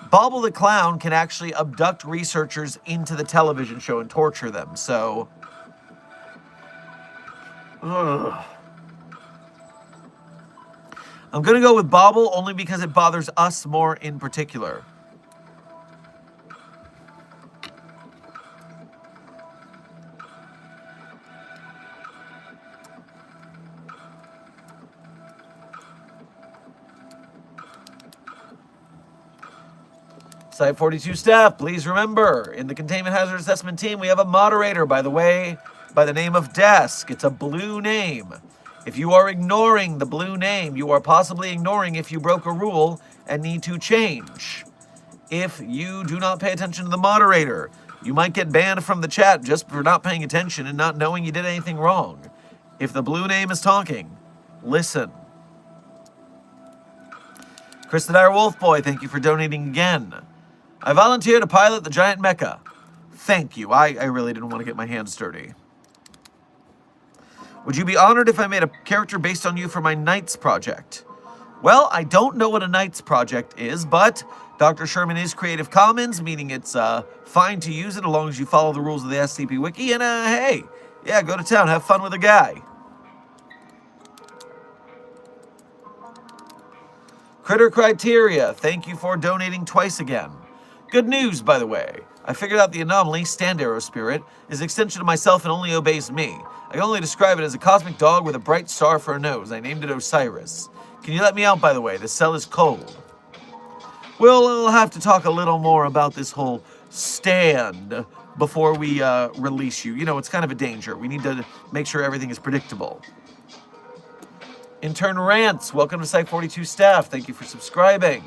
[SPEAKER 1] Bobble the Clown can actually abduct researchers into the television show and torture them. So, ugh. I'm going to go with Bobble only because it bothers us more in particular. Site 42 staff, please remember, in the Containment Hazard Assessment team, we have a moderator, by the way, by the name of Desk. It's a blue name. If you are ignoring the blue name, you are possibly ignoring if you broke a rule and need to change. If you do not pay attention to the moderator, you might get banned from the chat just for not paying attention and not knowing you did anything wrong. If the blue name is talking, listen. Chris the Dire Wolf Boy, thank you for donating again. I volunteer to pilot the giant mecha. Thank you. I really didn't want to get my hands dirty. Would you be honored if I made a character based on you for my Knights project? Well, I don't know what a Knights project is, but Dr. Sherman is Creative Commons, meaning it's fine to use it as long as you follow the rules of the SCP Wiki. And hey, yeah, go to town, have fun with a guy. Critter Criteria, thank you for donating twice again. Good news, by the way. I figured out the anomaly, Stand Arrow Spirit, is an extension of myself and only obeys me. I can only describe it as a cosmic dog with a bright star for a nose. I named it Osiris. Can you let me out, by the way? The cell is cold. We'll have to talk a little more about this whole stand before we release you. You know, it's kind of a danger. We need to make sure everything is predictable. Intern Rants, welcome to Site 42 staff. Thank you for subscribing.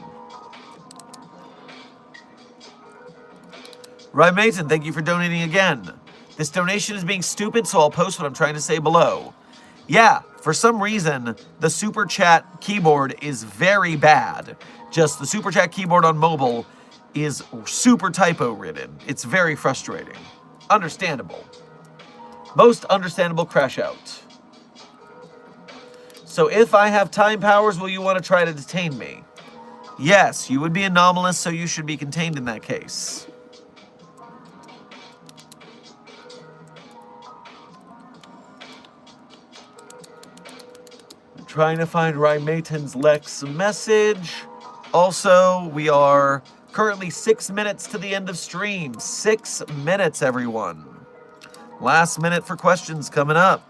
[SPEAKER 1] Ryan Mason, thank you for donating again. This donation is being stupid, so I'll post what I'm trying to say below. Yeah, for some reason, the Super Chat keyboard is very bad. Just the Super Chat keyboard on mobile is super typo-ridden. It's very frustrating. Understandable. Most understandable crash out. So if I have time powers, will you want to try to detain me? Yes, you would be anomalous, so you should be contained in that case. I'm trying to find Raimaton's Lex message. Also, we are currently 6 minutes to the end of stream. 6 minutes, everyone. Last minute for questions coming up.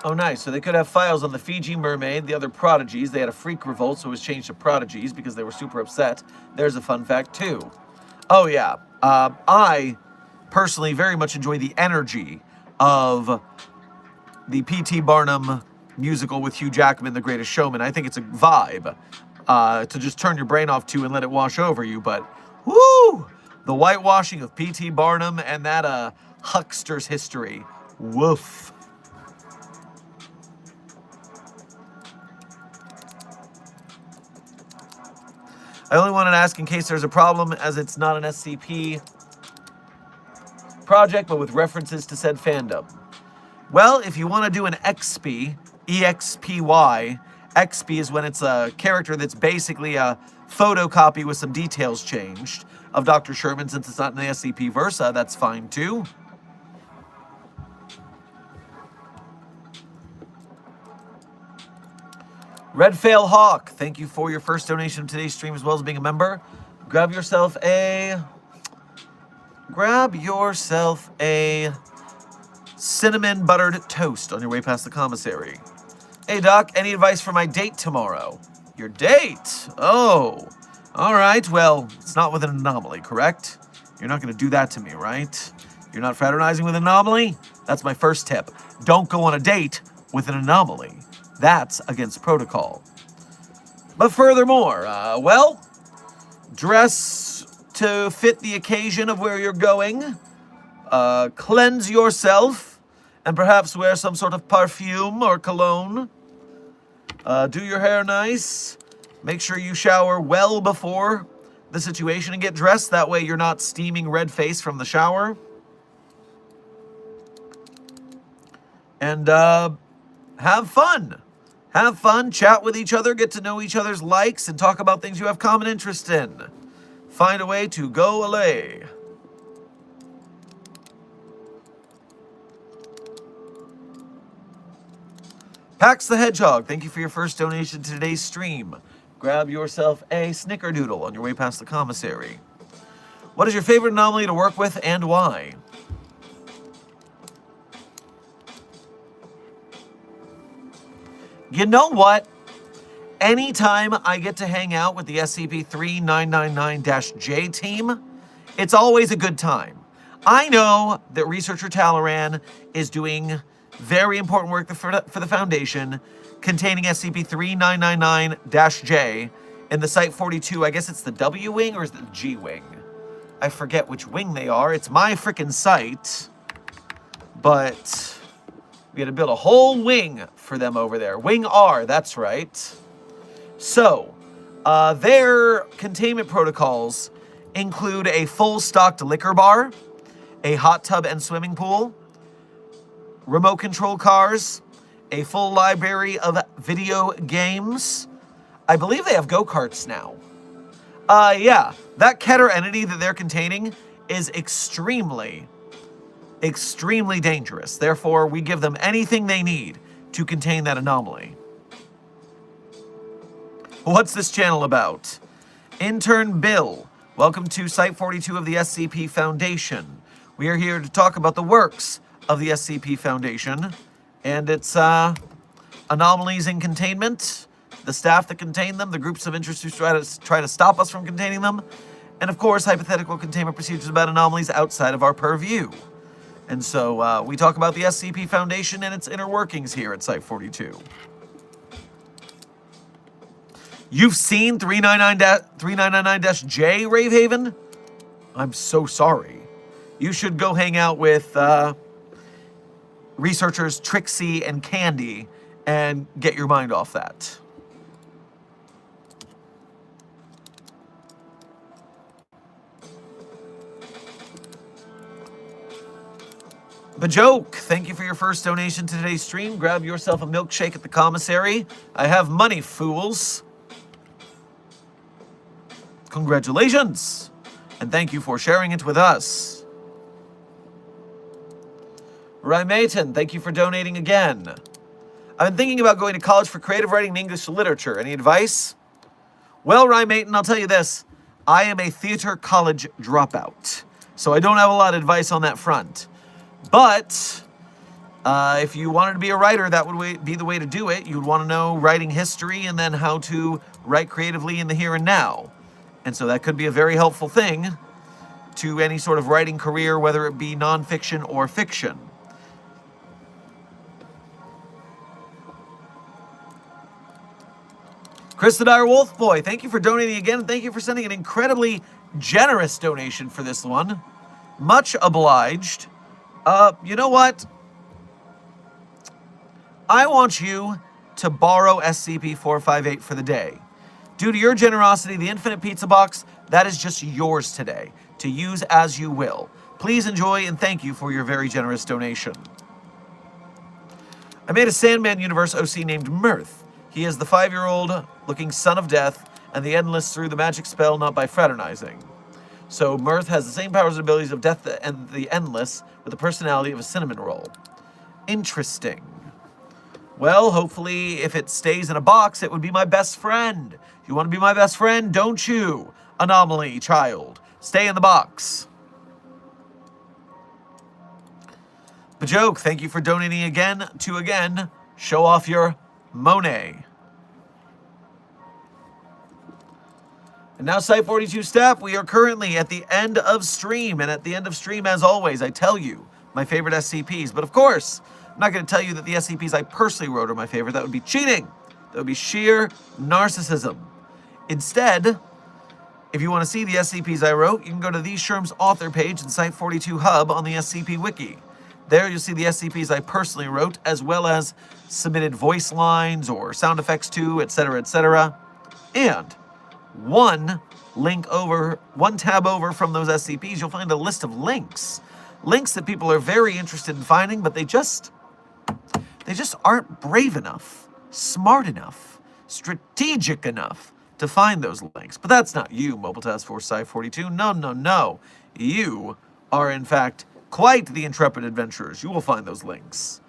[SPEAKER 1] Oh, nice. So they could have files on the Fiji Mermaid, the other prodigies. They had a freak revolt, so it was changed to prodigies because they were super upset. There's a fun fact, too. Oh, yeah. I personally very much enjoy the energy of the P.T. Barnum musical with Hugh Jackman, The Greatest Showman. I think it's a vibe to just turn your brain off to and let it wash over you. But, woo! The whitewashing of P.T. Barnum and that huckster's history. Woof. I only wanted to ask in case there's a problem, as it's not an SCP project, but with references to said fandom. Well, if you want to do an XP, EXPY, XP is when it's a character that's basically a photocopy with some details changed of Dr. Sherman, since it's not in the SCP Versa, that's fine too. Redfail Hawk, thank you for your first donation of today's stream as well as being a member. Grab yourself a cinnamon buttered toast on your way past the commissary. Hey Doc, any advice for my date tomorrow? Your date? Oh, all right. Well, it's not with an anomaly, correct? You're not going to do that to me, right? You're not fraternizing with an anomaly? That's my first tip. Don't go on a date with an anomaly. That's against protocol. But furthermore, well, dress to fit the occasion of where you're going. Cleanse yourself, and perhaps wear some sort of perfume or cologne. Do your hair nice. Make sure you shower well before the situation and get dressed. That way you're not steaming red face from the shower. And have fun. Have fun, chat with each other, get to know each other's likes, and talk about things you have common interest in. Find a way to go away. Pax the Hedgehog, thank you for your first donation to today's stream. Grab yourself a snickerdoodle on your way past the commissary. What is your favorite anomaly to work with and why? You know what? Anytime I get to hang out with the SCP-3999-J team, it's always a good time. I know that researcher Talaran is doing very important work for the Foundation, containing SCP-3999-J in the Site 42. I guess it's the W wing or is it the G wing? I forget which wing they are. It's my frickin' site, but we had to build a whole wing for them over there. Wing R, that's right. So, their containment protocols include a full-stocked liquor bar, a hot tub and swimming pool, remote control cars, a full library of video games, I believe they have go-karts now. Yeah, that Keter entity that they're containing is extremely, extremely dangerous. Therefore, we give them anything they need to contain that anomaly. What's this channel about? Intern Bill, welcome to Site 42 of the SCP Foundation. We are here to talk about the works of the SCP Foundation and its anomalies in containment, the staff that contain them, the groups of interest who try to stop us from containing them, and of course, hypothetical containment procedures about anomalies outside of our purview. And so we talk about the SCP Foundation and its inner workings here at Site 42. You've seen 3999-J, Ravehaven? I'm so sorry. You should go hang out with researchers Trixie and Candy and get your mind off that. Bajoke, thank you for your first donation to today's stream. Grab yourself a milkshake at the commissary. I have money, fools. Congratulations, and thank you for sharing it with us. Rymaton, thank you for donating again. I've been thinking about going to college for creative writing and English literature. Any advice? Well, Rymaton, I'll tell you this. I am a theater college dropout, so I don't have a lot of advice on that front. But if you wanted to be a writer, that would be the way to do it. You'd want to know writing history and then how to write creatively in the here and now. And so that could be a very helpful thing to any sort of writing career, whether it be nonfiction or fiction. Chris the Dire Wolf Boy, thank you for donating again, and thank you for sending an incredibly generous donation for this one. Much obliged. You know what? I want you to borrow SCP-458 for the day. Due to your generosity, the Infinite Pizza Box, that is just yours today, to use as you will. Please enjoy and thank you for your very generous donation. I made a Sandman Universe OC named Mirth. He is the 5-year-old looking son of death, and the Endless through the magic spell, not by fraternizing. So Mirth has the same powers and abilities of Death and the Endless, with the personality of a cinnamon roll. Interesting. Well, hopefully, if it stays in a box, it would be my best friend. You want to be my best friend, don't you? Anomaly, child. Stay in the box. Bajoke, thank you for donating again to show off your Monet. And now, Site 42 staff, we are currently at the end of stream. And at the end of stream, as always, I tell you my favorite SCPs. But of course, I'm not going to tell you that the SCPs I personally wrote are my favorite. That would be cheating. That would be sheer narcissism. Instead, if you want to see the SCPs I wrote, you can go to the Sherm's author page in Site 42 Hub on the SCP Wiki. There you'll see the SCPs I personally wrote, as well as submitted voice lines or sound effects too, etc., etc. And one tab over from those SCPs, you'll find a list of links. Links that people are very interested in finding, but they just aren't brave enough, smart enough, strategic enough to find those links. But that's not you, Mobile Task Force Site 42. No, no, no. You are, in fact, quite the intrepid adventurers. You will find those links.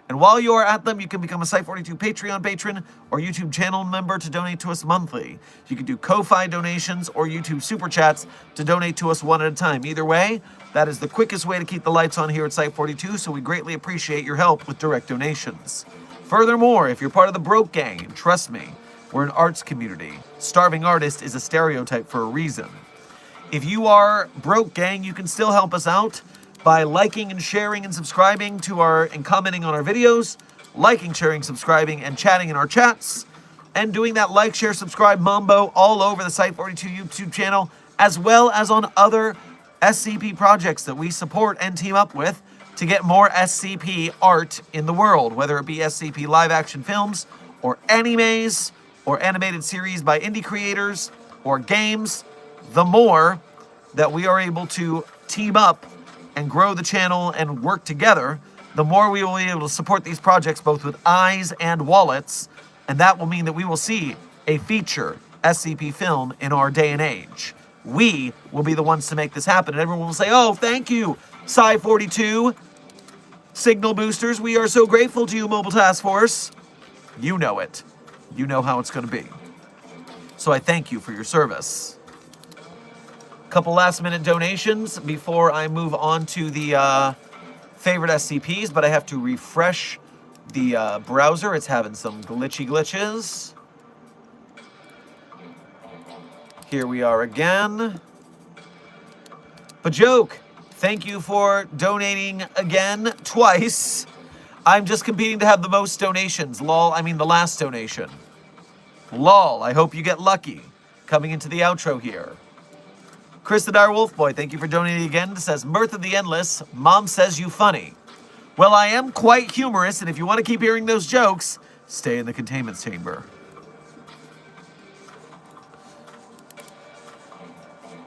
[SPEAKER 1] And while you are at them, you can become a Site 42 Patreon patron or YouTube channel member to donate to us monthly. You can do Ko-Fi donations or YouTube Super Chats to donate to us one at a time. Either way, that is the quickest way to keep the lights on here at Site 42, so we greatly appreciate your help with direct donations. Furthermore, if you're part of the Broke Gang, and trust me, we're an arts community. Starving artist is a stereotype for a reason. If you are Broke Gang, you can still help us out by liking and sharing and subscribing to and commenting on our videos, liking, sharing, subscribing, and chatting in our chats, and doing that like, share, subscribe mambo all over the Site 42 YouTube channel, as well as on other SCP projects that we support and team up with to get more SCP art in the world, whether it be SCP live-action films, or animes, or animated series by indie creators, or games. The more that we are able to team up and grow the channel and work together, the more we will be able to support these projects both with eyes and wallets, and that will mean that we will see a feature SCP film in our day and age. We will be the ones to make this happen, and everyone will say, oh, thank you, Psi-42, Signal Boosters. We are so grateful to you, Mobile Task Force. You know it. You know how it's going to be. So I thank you for your service. Couple last-minute donations before I move on to the favorite SCPs, but I have to refresh the browser. It's having some glitches. Here we are again. Bajoke, thank you for donating again, twice. I'm just competing to have the most donations. Lol, I mean the last donation. Lol, I hope you get lucky. Coming into the outro here. Chris the Dire Wolfboy, thank you for donating again. It says, Mirth of the Endless, Mom says you funny. Well, I am quite humorous, and if you want to keep hearing those jokes, stay in the containment chamber.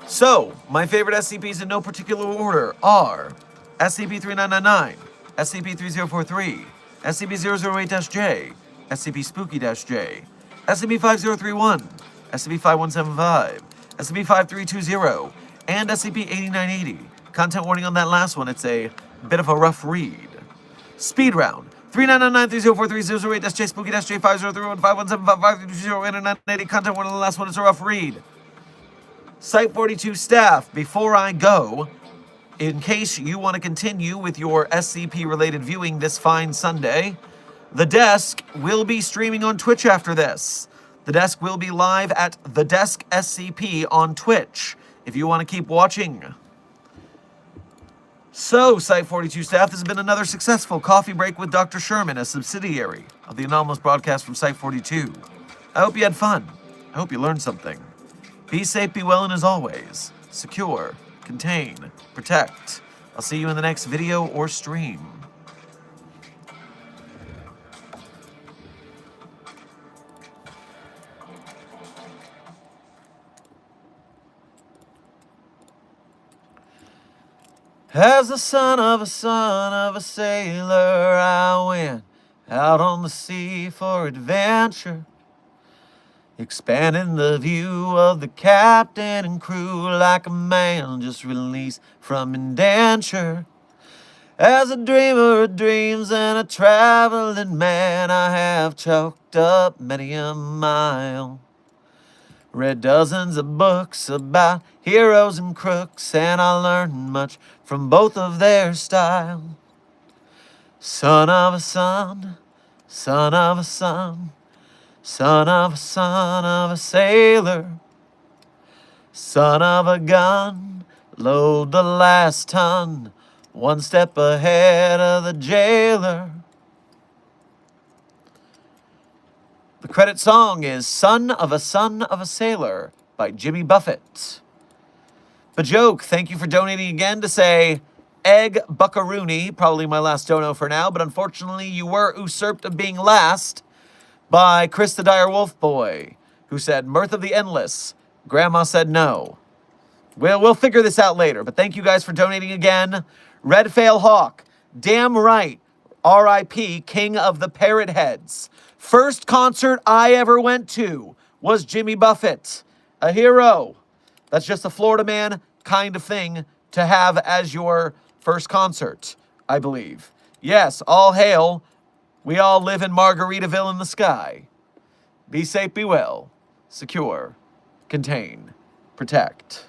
[SPEAKER 1] So, my favorite SCPs in no particular order are SCP-3999, SCP-3043, SCP-008-J, SCP-Spooky-J, SCP-5031, SCP-5175, SCP-5320, and SCP-8980. Content warning on that last one, it's a bit of a rough read. Speed round. 3999-3043-008-J, Spooky-J, 5031, 5175, 5320, and 8980. Content warning on the last one, it's a rough read. Site-42 staff, before I go, in case you want to continue with your SCP-related viewing this fine Sunday, The Desk will be streaming on Twitch after this. The Desk will be live at The Desk SCP on Twitch, if you want to keep watching. So, Site-42 staff, this has been another successful coffee break with Dr. Sherman, a subsidiary of the anomalous broadcast from Site-42. I hope you had fun. I hope you learned something. Be safe, be well, and as always, secure, contain, protect. I'll see you in the next video or stream. As the son of a sailor, I went out on the sea for adventure, expanding the view of the captain and crew like a man just released from indenture. As a dreamer of dreams and a traveling man, I have chalked up many a mile. Read dozens of books about heroes and crooks, and I learned much from both of their style. Son of a son, son of a son, son of a sailor, son of a gun, load the last ton, one step ahead of the jailer. The credit song is Son of a Sailor by Jimmy Buffett. Bajoke, thank you for donating again to say Egg Buckaroony, probably my last dono for now, but unfortunately you were usurped of being last by Chris the Dire Wolfboy, who said Mirth of the Endless. Grandma said no. We'll figure this out later, but thank you guys for donating again. Redfail Hawk, damn right, R.I.P. King of the Parrot Heads. First concert I ever went to was Jimmy Buffett, a hero. That's just a Florida man kind of thing to have as your first concert, I believe. Yes, all hail. We all live in Margaritaville in the sky. Be safe, be well, secure, contain, protect.